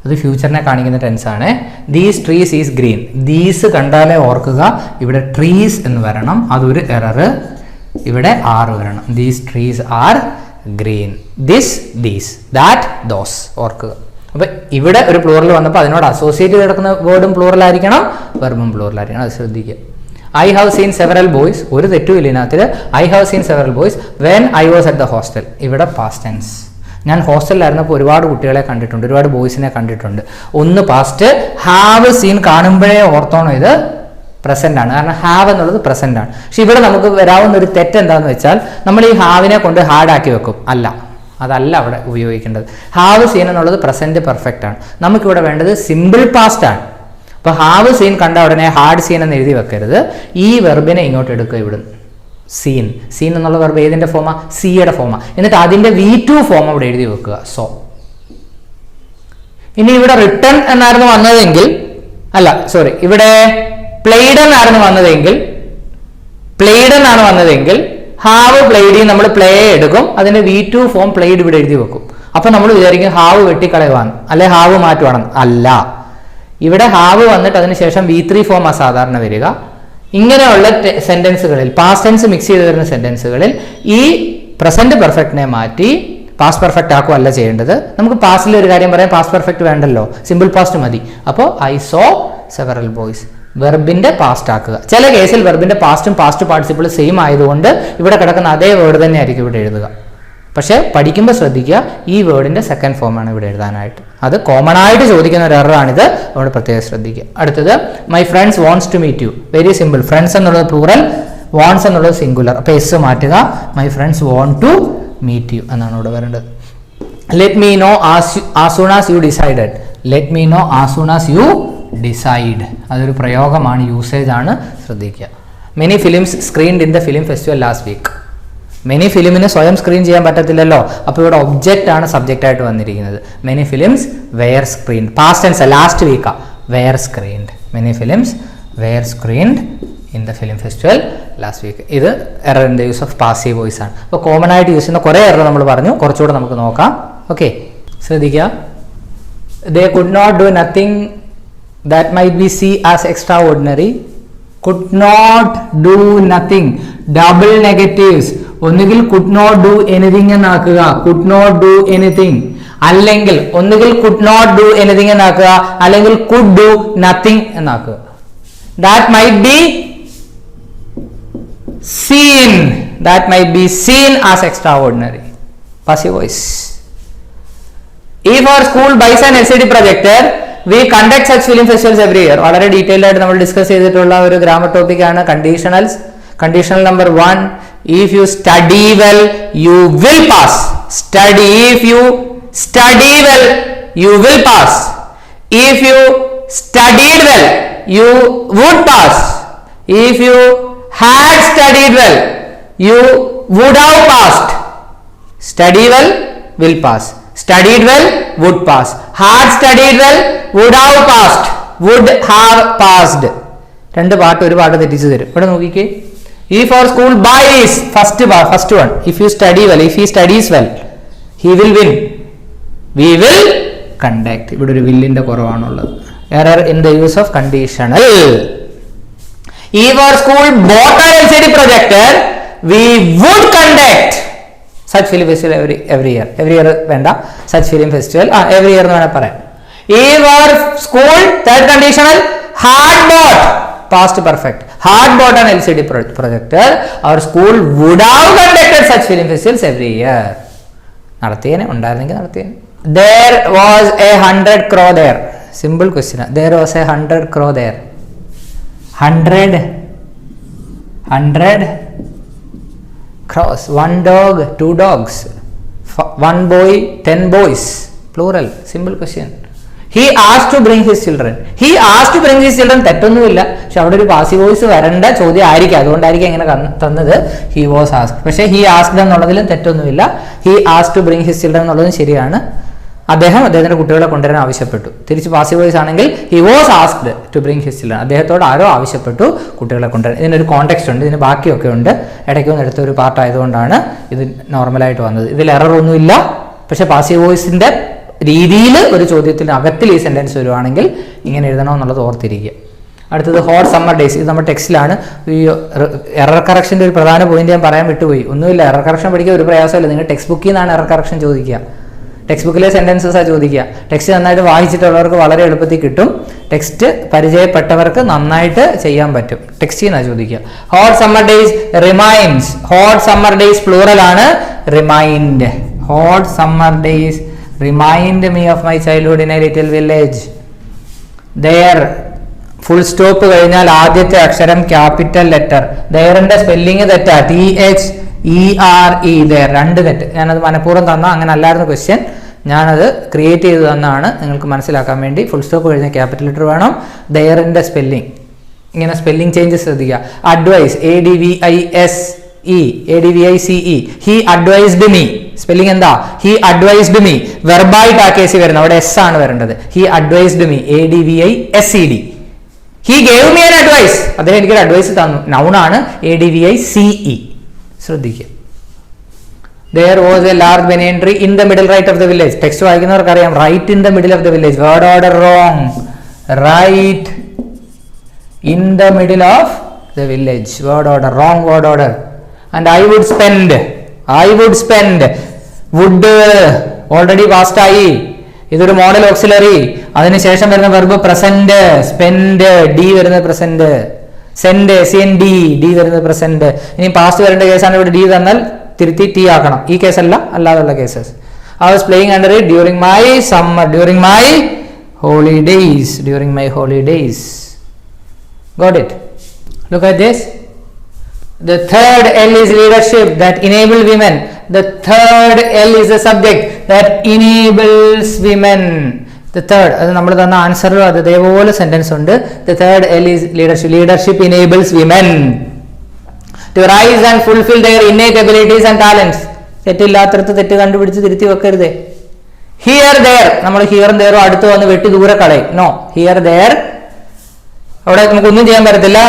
അത് ഫ്യൂച്ചറിനെ കാണിക്കുന്ന ടെൻസ് ആണ്. These trees is green. These കണ്ടാലേ ഓർക്കുക ഇവിടെ ട്രീസ് എന്ന് വരണം, അതൊരു എറർ. ഇവിടെ ആർ വരണം. These trees are green. This, these, that, those ഓർക്കുക. അപ്പൊ ഇവിടെ ഒരു പ്ലൂറൽ വന്നപ്പോൾ അതിനോട് അസോസിയേറ്റ് ചെയ്ത് കിടക്കുന്ന വേർഡും പ്ലൂറൽ ആയിരിക്കണം, വെർബും പ്ലൂറൽ ആയിരിക്കണം. അത് ശ്രദ്ധിക്കുക. I have seen several boys, ഒരു തെറ്റും ഇല്ല ഇതിനകത്തിൽ. I have seen several boys when I was at the hostel. ഇവിടെ പാസ്റ്റ് ടെൻസ്. ഞാൻ ഹോസ്റ്റലിലായിരുന്നപ്പോൾ ഒരുപാട് കുട്ടികളെ കണ്ടിട്ടുണ്ട്, ഒരുപാട് ബോയ്സിനെ കണ്ടിട്ടുണ്ട്. ഒന്ന് പാസ്റ്റ്. ഹാവ് സീൻ കാണുമ്പോഴേ ഓർത്തോണം ഇത് പ്രസന്റ് ആണ്, കാരണം ഹാവ് എന്നുള്ളത് പ്രസന്റ് ആണ്. പക്ഷെ ഇവിടെ നമുക്ക് വരാവുന്ന ഒരു തെറ്റ് എന്താണെന്ന് വെച്ചാൽ നമ്മൾ ഈ ഹാവിനെ കൊണ്ട് ഹാർഡ് ആക്കി വെക്കും. അല്ല, അതല്ല അവിടെ ഉപയോഗിക്കേണ്ടത്. ഹാവ് സീൻ എന്നുള്ളത് പ്രസന്റ് പെർഫെക്റ്റ് ആണ്. നമുക്കിവിടെ വേണ്ടത് സിമ്പിൾ പാസ്റ്റ് ആണ്. അപ്പൊ ഹാവ് സീൻ കണ്ട ഉടനെ ഹാർഡ് സീൻ എന്ന് എഴുതി വെക്കരുത്. ഈ വെർബിനെ ഇങ്ങോട്ട് എടുക്കുക. ഇവിടുന്ന് സീൻ, സീൻ എന്നുള്ള വെർബ് ഏതിന്റെ ഫോമാ? സിയുടെ ഫോമാ. എന്നിട്ട് അതിന്റെ V2 ഫോം അവിടെ എഴുതി വെക്കുക. സോ ഇനി ഇവിടെ റിട്ടേൺ എന്നായിരുന്നു വന്നതെങ്കിൽ, അല്ല സോറി, ഇവിടെ പ്ലേഡ് എന്നായിരുന്നു വന്നതെങ്കിൽ, പ്ലേഡ് എന്നാണ് വന്നതെങ്കിൽ ഹാവ് പ്ലേഡ് നമ്മൾ പ്ലേ എടുക്കും. അതിന്റെ V2 ഫോം പ്ലേഡ് ഇവിടെ എഴുതി വെക്കും. അപ്പൊ നമ്മൾ വിചാരിക്കും ഹാവ് വെട്ടിക്കളയുവാണ്, അല്ലെ ഹാവ് മാറ്റുവാണ്. അല്ല, ഇവിടെ ഹാവ് വന്നിട്ട് അതിനുശേഷം V3 ഫോം ആ സാധാരണ വരിക. ഇങ്ങനെയുള്ള സെന്റൻസുകളിൽ, പാസ്റ്റ് ടെൻസ് മിക്സ് ചെയ്ത് വരുന്ന സെന്റൻസുകളിൽ ഈ പ്രസന്റ് പെർഫെക്റ്റിനെ മാറ്റി പാസ്റ്റ് പെർഫെക്റ്റ് ആക്കുകയല്ല ചെയ്യേണ്ടത്. നമുക്ക് പാസ്റ്റിൽ ഒരു കാര്യം പറയാം, പാസ്റ്റ് പെർഫെക്റ്റ് വേണ്ടല്ലോ, സിമ്പിൾ പാസ്റ്റ് മതി. അപ്പോൾ ഐ സോ സെവറൽ ബോയ്സ്, വെർബിന്റെ പാസ്റ്റ് ആക്കുക. ചില കേസിൽ വെർബിന്റെ പാസ്റ്റും പാസ്റ്റ് പാർട്ടിസിപ്പിൾ സെയിം ആയതുകൊണ്ട് ഇവിടെ കിടക്കുന്ന അതേ വേർഡ് തന്നെ ആയിരിക്കും ഇവിടെ എഴുതുക. പക്ഷേ പഠിക്കുമ്പോൾ ശ്രദ്ധിക്കുക, ഈ വേർഡിന്റെ സെക്കൻഡ് ഫോമാണ് ഇവിടെ എഴുതാനായിട്ട്. അത് കോമൺ ആയിട്ട് ചോദിക്കുന്ന ഒരു എററാണിത്, അതുകൊണ്ട് പ്രത്യേകം ശ്രദ്ധിക്കുക. അടുത്തത് my friends wants to meet you. Very simple. Friends എന്നുള്ളത് പ്ലൂറൽ, വാണ്ട്സ് എന്നുള്ളത് സിംഗുലർ. അപ്പോൾ എസ് മാറ്റുക. My friends want to meet you എന്നാണ് ഇവിടെ വരേണ്ടത്. Let me know as soon as you decided. Let me know as soon as you decide. അതൊരു പ്രയോഗമാണ്, usage ആണ്, ശ്രദ്ധിക്കുക. Many films screened in the film festival last week. Many ഫിലിമിന് സ്വയം screen ചെയ്യാൻ പറ്റത്തില്ലല്ലോ. അപ്പോൾ ഇവിടെ ഒബ്ജക്റ്റ് ആണ് സബ്ജക്റ്റ് ആയിട്ട് വന്നിരിക്കുന്നത്. Many films were screen. Past tense, last വീക്കാ. were screened. Many films were screened in the film festival last week. ഇത് error in the use of passive voice ആണ്. അപ്പോൾ കോമൺ ആയിട്ട് യൂസ് ചെയ്യുന്ന കുറേ എറർ നമ്മൾ പറഞ്ഞു, കുറച്ചുകൂടെ നമുക്ക് നോക്കാം. ഓക്കെ, ശ്രദ്ധിക്കുക. They could not do nothing that might be seen as extraordinary. Could not do nothing. Double negatives. ഒന്നുകിൽ could not do anything എന്നാക്കുക, could not do anything. അല്ലെങ്കിൽ ഒന്നുകിൽ could not do anything എന്നാക്കുക, അല്ലെങ്കിൽ could do nothing എന്നാക്കുക. That might be seen. That might be seen as extraordinary. Passive voice. If our school buys an LCD projector, we conduct such film festivals every year. വളരെ detailed ആയിട്ട് നമ്മൾ discuss ചെയ്തിട്ടുള്ള ഒരു grammar topic ആണ് conditionals. Conditional number 1, if you study well you will pass. Study, if you study well you will pass. If you studied well you would pass. If you had studied well you would have passed. Study well will pass. Studied well would pass. Had studied well would have passed. Would have passed. രണ്ട് പാട്ട് ഒരു പാട്ട് തെറ്റിച്ചു തരും. ഇവിടെ നോക്കിക്കേ. If our school buys, first one, if you study well, if he studies well he will win. We will conduct. ഇവിടെ ഒരു വില്ലിന്റെ കുറവാണുള്ളത്. Error in the use of conditional. If our school bought an LCD projector we would conduct such film festival every year. Every year വേണ്ട, such film festival every year എന്ന് വേണം പറയാം. If our school, third conditional, had bought, past perfect, had bought an LCD projector, our school would have conducted such film festivals every year. നടത്തിയേനെ, ഉണ്ടായിരുന്നെങ്കിൽ നടത്തിയേനെ. There was a 100 crow there. Simple question. There was a 100 crow there. 100 crows. 1 dog, 2 dogs. 1 boy, 10 boys. Plural. Simple question. He asked to bring his children. He asked to bring his children. തെറ്റൊന്നുമില്ല, പക്ഷെ അവിടെ ഒരു passive voice വരേണ്ട ചോദ്യം ആയിരിക്കും, അതുകൊണ്ടായിരിക്കും ഇങ്ങനെ തന്നത്. He was asked. പക്ഷേ he asked എന്നുള്ളതിലും തെറ്റൊന്നുമില്ല. He asked to bring his children എന്നുള്ളതും ശരിയാണ്. അദ്ദേഹത്തിന്റെ കുട്ടികളെ കൊണ്ടുവരാൻ ആവശ്യപ്പെട്ടു. തിരിച്ച് പാസീവ് വോയിസ് ആണെങ്കിൽ he was asked to bring his children. അദ്ദേഹത്തോട് ആരോ ആവശ്യപ്പെട്ടു കുട്ടികളെ കൊണ്ടുവരാൻ. ഇതിനൊരു കോണ്ടെക്സ്റ്റ് ഉണ്ട്, ഇതിന് ബാക്കിയൊക്കെ ഉണ്ട്. ഇടയ്ക്കൊന്നും എടുത്ത ഒരു പാർട്ട് ആയതുകൊണ്ടാണ് ഇത് നോർമലായിട്ട് വന്നത്. ഇതിൽ എറർ ഒന്നുമില്ല, പക്ഷെ പാസീവ് വോയിസിന്റെ രീതിയിൽ ഒരു ചോദ്യത്തിന് അകത്തിൽ ഈ സെന്റൻസ് വരുവാണെങ്കിൽ ഇങ്ങനെ എഴുതണമെന്നുള്ളത് ഓർത്തിരിക്കുക. അടുത്തത് ഹോട്ട് സമ്മർ ഡേയ്സ്. ഇത് നമ്മുടെ ടെക്സ്റ്റിലാണ്. ഈ എറർ കറക്ഷൻ്റെ ഒരു പ്രധാന പോയിന്റ് ഞാൻ പറയാൻ വിട്ടുപോയി. ഒന്നുമില്ല, എറർ കറക്ഷൻ പഠിക്കാൻ ഒരു പ്രയാസമില്ല. നിങ്ങൾ ടെക്സ്റ്റ് ബുക്കിൽ നിന്നാണ് എറർ കറക്ഷൻ ചോദിക്കുക. ടെക്സ്റ്റ് ബുക്കിലെ സെന്റൻസസാണ് ചോദിക്കുക. ടെക്സ്റ്റ് നന്നായിട്ട് വായിച്ചിട്ടുള്ളവർക്ക് വളരെ എളുപ്പത്തിൽ കിട്ടും. ടെക്സ്റ്റ് പരിചയപ്പെട്ടവർക്ക് നന്നായിട്ട് ചെയ്യാൻ പറ്റും. ടെക്സ്റ്റിൽ നിന്നാണ് ചോദിക്കുക. Hot summer days reminds. Hot summer days plural ആണ്, remind. Hot summer days remind me of my childhood in a little village. There full stop കഴിഞ്ഞാൽ ആദ്യത്തെ അക്ഷരം ക്യാപിറ്റൽ ലെറ്റർ. ദെയറിന്റെ സ്പെല്ലിംഗ് തെറ്റാ, THERE. ദെയർ രണ്ട് തെറ്റ്. ഞാനത് മനഃപൂർവ്വം തന്ന, അങ്ങനെ അല്ലായിരുന്നു ക്വസ്റ്റ്യൻ, ഞാനത് ക്രിയേറ്റ് ചെയ്ത് തന്നാണ് നിങ്ങൾക്ക് മനസ്സിലാക്കാൻ വേണ്ടി. ഫുൾ സ്റ്റോപ്പ് കഴിഞ്ഞ ക്യാപിറ്റൽ ലെറ്റർ വേണം. ദെയറിന്റെ സ്പെല്ലിംഗ്, ഇങ്ങനെ സ്പെല്ലിംഗ് ചേഞ്ചസ് ശ്രദ്ധിക്കുക. Advice, ADVICE. He advised me. Spelling എന്താ? He advised me. വെർബായിട്ട് ആ കേസ് വരുന്നത്, അവിടെ എസ് ആണ് വരേണ്ടത്. He advised me, ADVISED. He gave me an advice. അദ്ദേഹം എനിക്കൊരു അഡ്വൈസ് തന്നു. നൗണാണ്, ADVICE. ശ്രദ്ധിക്കുക. There was a large banyan tree in the middle right of the village. Text വായിക്കുന്നവർക്ക് അറിയാം, right in the middle of the village. Word order wrong. Right in the middle of the village. Word order wrong. Word order. And I would spend. Would already past ആയി. ഇതൊരു modal auxiliary. അതിനുശേഷം വരുന്ന verb present. Spend, D വരുന്ന present. Send, CND, D വരുന്നത് present. ഇനി past വരേണ്ട കേസാണ്. ഇവിടെ ഡി തന്നാൽ തിരുത്തി ടി ആക്കണം. ഈ കേസല്ല, അല്ലാതുള്ള cases. I was playing under it during my holidays. Got it? Look at this. The third L is leadership, that enable women. The third L is the subject that enables women. The third, അത് നമ്മൾ തന്ന ആൻസറിലും അത് അതേപോലെ sentence ഉണ്ട്. The third L is leadership. Leadership enables women to rise and fulfill their innate abilities and talents. തെറ്റില്ലാത്തടത്ത് തെറ്റ് കണ്ടുപിടിച്ച് തിരുത്തി വെക്കരുതേ. Here there, നമ്മൾ ഹിയറും ദെയറും അടുത്ത് വന്ന് വെട്ടി ദൂരെ കളയും. നോ, ഹിയർ ദെയർ അവിടെ നമുക്കൊന്നും ചെയ്യാൻ പറ്റത്തില്ല.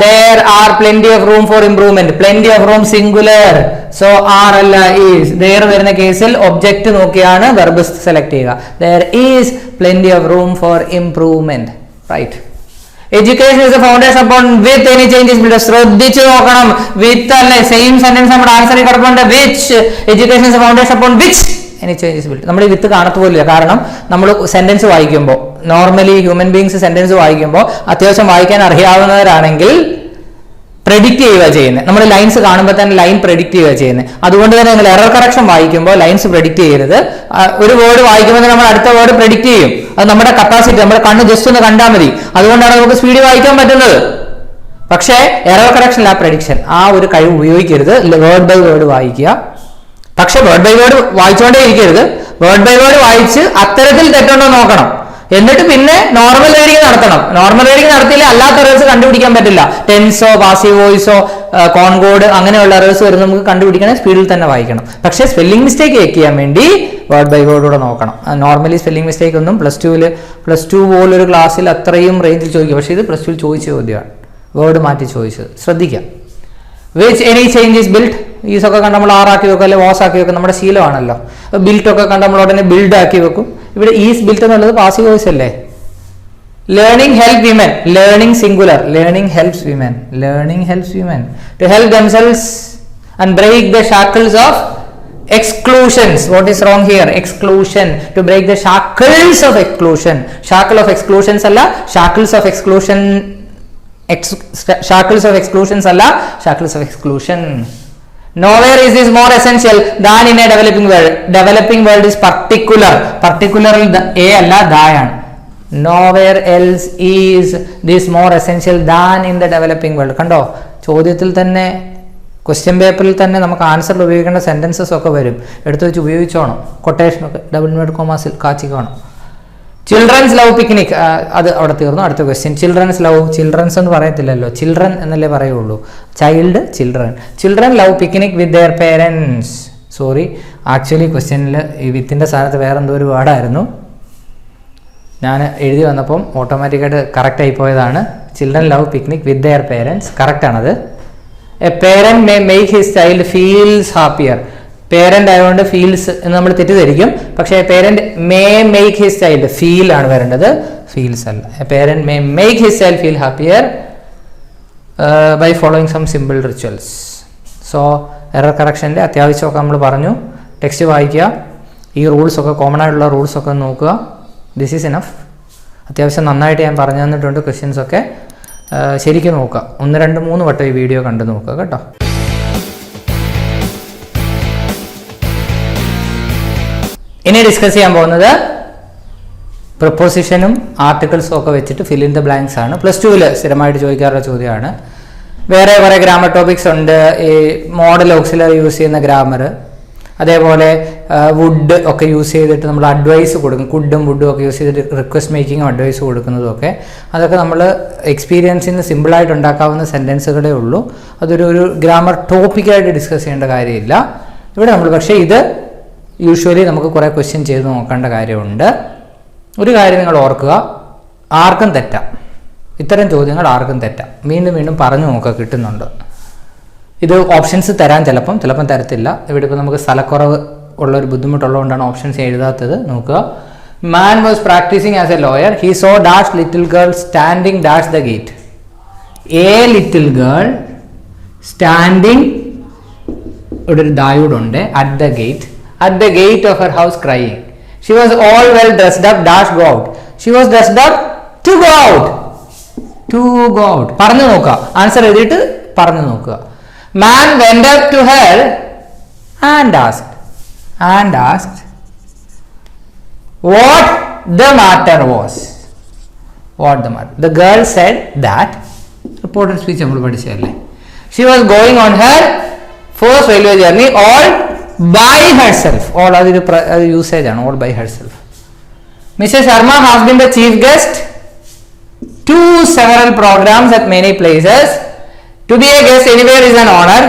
there are plenty of room for improvement. plenty of room singular, so are അല്ല is. there വരുന്ന കേസിൽ ഒബ്ജക്റ്റ് നോക്കിയാണ് വെർബ് സെലക്ട് ചെയ്യുക. there is plenty of room for improvement. right. education is the foundation upon with any changes built. ശ്രദ്ധിച്ചു നോക്കണം. with അല്ലേ, same sentence നമ്മുടെ ആൻസറിൽ കിടപ്പുണ്ട്. which education is the foundation upon which any changes built. നമ്മൾ ഈ വിത്ത് കാണത്തു പോലില്ല. കാരണം നമ്മൾ സെന്റൻസ് വായിക്കുമ്പോൾ, നോർമലി ഹ്യൂമൻ ബീങ്സ് സെന്റൻസ് വായിക്കുമ്പോൾ അത്യാവശ്യം വായിക്കാൻ അറിയാവുന്നവരാണെങ്കിൽ പ്രെഡിക്റ്റ് ചെയ്യുക ചെയ്യുന്നത്. നമ്മൾ ലൈൻസ് കാണുമ്പോൾ തന്നെ ലൈൻ പ്രെഡിക്റ്റ് ചെയ്യുക ചെയ്യുന്നത്. അതുകൊണ്ട് തന്നെ നിങ്ങൾ എറർ കറക്ഷൻ വായിക്കുമ്പോൾ ലൈൻസ് പ്രെഡിക്റ്റ് ചെയ്യരുത്. ഒരു വേർഡ് വായിക്കുമ്പോൾ നമ്മൾ അടുത്ത വേർഡ് പ്രെഡിക്റ്റ് ചെയ്യും. അത് നമ്മുടെ കപ്പാസിറ്റി, നമ്മുടെ കണ്ണ് ജസ്റ്റ് ഒന്ന് കണ്ടാൽ മതി. അതുകൊണ്ടാണ് നമുക്ക് സ്പീഡ് വായിക്കാൻ പറ്റുന്നത്. പക്ഷേ എറർ കറക്ഷൻ ആ പ്രഡിക്ഷൻ, ആ ഒരു കഴിവ് ഉപയോഗിക്കരുത്. വേർഡ് ബൈ വേർഡ് വായിക്കുക. പക്ഷെ വേർഡ് ബൈ വേർഡ് വായിച്ചുകൊണ്ടേ ഇരിക്കരുത്. വേർഡ് ബൈ വേർഡ് വായിച്ച് അത്തരത്തിൽ തെറ്റുണ്ടോ നോക്കണം. എന്നിട്ട് പിന്നെ നോർമൽ റീഡിങ് നടത്തണം. നോർമൽ റീഡിങ് നടത്തിയില്ല അല്ലാത്ത എറേഴ്സ് കണ്ടുപിടിക്കാൻ പറ്റില്ല. ടെൻസോ പാസീവ് വോയിസോ കോൺകോഡ് അങ്ങനെയുള്ള എറേഴ്സ് വരുന്നത് നമുക്ക് കണ്ടുപിടിക്കണേ സ്പീഡിൽ തന്നെ വായിക്കണം. പക്ഷേ സ്പെല്ലിംഗ് മിസ്റ്റേക്ക് ചെക്ക് ചെയ്യാൻ വേണ്ടി വേർഡ് ബൈ വേർഡ് കൂടെ നോക്കണം. നോർമലി സ്പെല്ലിംഗ് മിസ്റ്റേക്ക് ഒന്നും പ്ലസ് ടു പോലൊരു ക്ലാസ്സിൽ അത്രയും റേഞ്ചിൽ ചോദിക്കുക. പക്ഷേ ഇത് പ്ലസ് ടുവിൽ ചോദിച്ച ചോദ്യമാണ്, വേർഡ് മാറ്റി ചോദിച്ചത്. ശ്രദ്ധിക്കാം. Which any change is build. ഈസൊക്കെ കണ്ട് നമ്മൾ ആറാക്കി വെക്കും, അല്ലെങ്കിൽ വാസ് ആക്കി വെക്കും, നമ്മുടെ ശീലമാണല്ലോ. ബിൽറ്റ് ഒക്കെ കണ്ട് നമ്മൾ ഉടനെ ബിൽഡ് ആക്കി വെക്കും. ഇവിടെ ഈസ് ബിൽറ്റ് എന്നുള്ളത് പാസീവ് വോയിസ് അല്ലേ. Learning help women, learning singular, learning helps women, learning helps women to help damsels and break the shackles of exclusions. What is wrong here? Exclusion. To break the shackles of exclusion. Shackle of exclusions alla, shackles of exclusion. Shackles of exclusions alla, shackles of exclusion. Nowhere is this more essential than in a developing world. Developing world is particular. Particular a alla dayan. Nowhere else is this more essential than in the developing world. കണ്ടോ, ചോദ്യത്തിൽ തന്നെ question പേപ്പറിൽ തന്നെ നമുക്ക് ആൻസറിൽ ഉപയോഗിക്കേണ്ട sentences ഒക്കെ വരും. എടുത്തു വെച്ച് ഉപയോഗിച്ചോണം. കൊട്ടേഷനൊക്കെ ഡബിൾ ഇൻവേർട്ടഡ് കോമാസിൽ കാച്ചിക്കോണം. ചിൽഡ്രൻസ് ലവ് പിക്നിക്, അത് അവിടെ തീർന്നു. അടുത്ത ക്വസ്റ്റ്യൻ. ചിൽഡ്രൻസ് ലവ്, ചിൽഡ്രൻസ് എന്ന് പറയത്തില്ലല്ലോ, ചിൽഡ്രൻ എന്നല്ലേ പറയുള്ളൂ. Child, children. Children love picnic with their parents. Sorry, actually ക്വസ്റ്റ്യനിൽ ഈ വിത്തിൻ്റെ സ്ഥാനത്ത് വേറെ എന്തോ ഒരു വേർഡായിരുന്നു. ഞാൻ എഴുതി വന്നപ്പം ഓട്ടോമാറ്റിക്കായിട്ട് കറക്റ്റ് ആയിപ്പോയതാണ്. Children love picnic with their parents, കറക്റ്റാണത്. A parent may make his child feels happier. Parent ആയതുകൊണ്ട് ഫീൽസ് എന്ന് നമ്മൾ തെറ്റിദ്ധരിക്കും. പക്ഷേ parent may make his child, feel ആണ് വരേണ്ടത്, ഫീൽസ് അല്ല. A parent may make his child feel happier by following some simple rituals. So error കറക്ഷൻ്റെ അത്യാവശ്യമൊക്കെ നമ്മൾ പറഞ്ഞു. ടെക്സ്റ്റ് വായിക്കുക, ഈ റൂൾസൊക്കെ കോമൺ ആയിട്ടുള്ള റൂൾസൊക്കെ നോക്കുക. This is enough. അത്യാവശ്യം നന്നായിട്ട് ഞാൻ പറഞ്ഞു തന്നിട്ടുണ്ട്. ക്വസ്റ്റ്യൻസൊക്കെ ശരിക്കും നോക്കുക. 1, 2, 3 വട്ടം ഈ വീഡിയോ കണ്ടു നോക്കുക കേട്ടോ. ഇനി ഡിസ്കസ് ചെയ്യാൻ പോകുന്നത് പ്രൊപ്പോസിഷനും ആർട്ടിക്കിൾസും ഒക്കെ വെച്ചിട്ട് ഫിൽ ഇൻ ദ ബ്ലാങ്ക്സ് ആണ്. പ്ലസ് ടുവിൽ സ്ഥിരമായിട്ട് ചോദിക്കാറുള്ള ചോദ്യമാണ്. വേറെ കുറേ ഗ്രാമർ ടോപ്പിക്സ് ഉണ്ട്. ഈ മോഡൽ ഓക്സിലറി യൂസ് ചെയ്യുന്ന ഗ്രാമർ, അതേപോലെ വുഡ് ഒക്കെ യൂസ് ചെയ്തിട്ട് നമ്മൾ അഡ്വൈസ് കൊടുക്കും. കുഡും വുഡും ഒക്കെ യൂസ് ചെയ്തിട്ട് റിക്വസ്റ്റ് മേക്കിങ്ങും അഡ്വൈസ് കൊടുക്കുന്നതും ഒക്കെ, അതൊക്കെ നമ്മൾ എക്സ്പീരിയൻസിൽ നിന്ന് സിമ്പിളായിട്ട് ഉണ്ടാക്കാവുന്ന സെൻറ്റൻസുകളേ ഉള്ളൂ. അതൊരു ഗ്രാമർ ടോപ്പിക്കായിട്ട് ഡിസ്കസ് ചെയ്യേണ്ട കാര്യമില്ല ഇവിടെ നമ്മൾ. പക്ഷേ ഇത് യൂഷ്വലി നമുക്ക് കുറേ ക്വസ്റ്റ്യൻ ചെയ്ത് നോക്കേണ്ട കാര്യമുണ്ട്. ഒരു കാര്യം നിങ്ങൾ ഓർക്കുക, ആർക്കും തെറ്റാം. ഇത്തരം ചോദ്യങ്ങൾ ആർക്കും തെറ്റാം. വീണ്ടും വീണ്ടും പറഞ്ഞു നോക്കുക, കിട്ടുന്നുണ്ട്. ഇത് ഓപ്ഷൻസ് തരാൻ ചിലപ്പം തരത്തില്ല. ഇവിടെ ഇപ്പോൾ നമുക്ക് സ്ഥലക്കുറവ് ഉള്ളൊരു ബുദ്ധിമുട്ടുള്ളതുകൊണ്ടാണ് ഓപ്ഷൻസ് എഴുതാത്തത്. നോക്കുക. Man was practising as a lawyer. He saw dash little girl standing dash the gate. A little girl standing, ഇവിടെ ഒരു ദായൂടുണ്ട്, at the gate. At the gate of her house crying. She was all well dressed up dash go out. She was dressed up to go out. To go out. പറഞ്ഞു നോക്കുക. Answer എഴുതിയിട്ട് പറഞ്ഞു നോക്കുക. Man went up to her and asked what the matter was. What the matter. The girl said that, reported speech നമ്മൾ പഠിച്ചതല്ലേ. She was going on her first railway journey all by herself. All അതൊരു usage ആണ്. All by herself. Mrs. Sharma has been the chief guest to several programs at many places. To be a guest anywhere is an honor.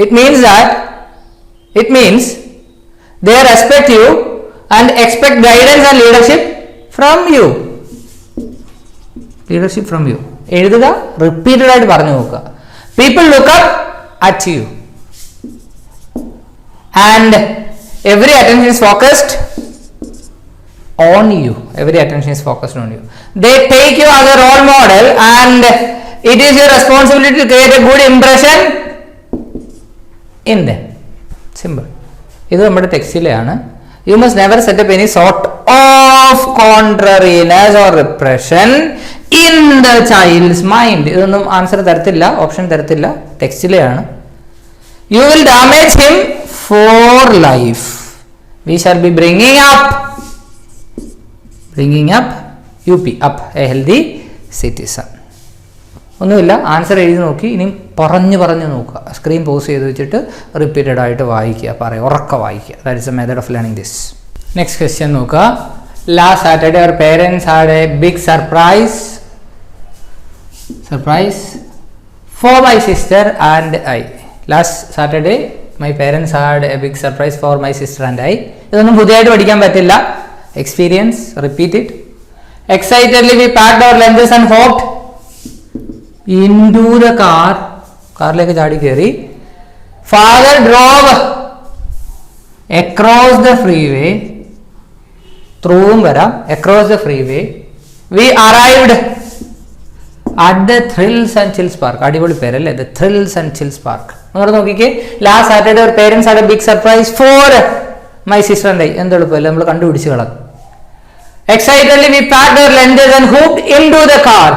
It means they respect you and expect guidance and leadership from you. Leadership from you. എഴുതുക, repeated ആയിട്ട് പറഞ്ഞു നോക്കുക. People look up at you and every attention is focused on you. Every attention is focused on you. They take you as a role model and it is your responsibility to create a good impression in them. Simple. ഇത് നമ്മുടെ ടെക്സ്റ്റിലെയാണ്. You must never set up any sort of contrariness or repression in the child's mind. ഇതൊന്നും answer തരത്തില്ല, option തരത്തില്ല, ടെക്സ്റ്റിലെയാണ്. You will damage him for life. We shall be bringing up UP, up a healthy citizen. ഒന്നുമില്ല, answer എഴുതി നോക്കി, ഇനി പറഞ്ഞു നോക്കുക. Screen pose ചെയ്ത് വെച്ചിട്ട് റിപ്പീറ്റഡ് ആയിട്ട് വായിക്കുക, ഉറക്കെ വായിക്കുക. That is a method of learning this. Next question നോക്കുക. Last Saturday our parents had a big surprise for my sister and I. Last Saturday my parents had a big surprise for my sister and I. ഇതൊന്നും പുതിയതായിട്ട് പഠിക്കാൻ പറ്റില്ല. Experience, repeat it. Excitedly we packed our lunches and hopped into the car. കാറിലേക്ക് ചാടി കയറി. Father drove across the freeway. ത്രൂവും വരാം. Across the freeway. We arrived at the Thrills and Chills Park. അടിപൊളി പേരല്ലേ, the Thrills and Chills Park. നിങ്ങൾ നോക്കിക്കേ, last Saturday our parents had a big surprise for my sister and I. എന്തെളുപ്പമല്ലേ, നമ്മൾ കണ്ടുപിടിച്ച് കളഞ്ഞു. Excitedly we packed our lunches and hopped into the car.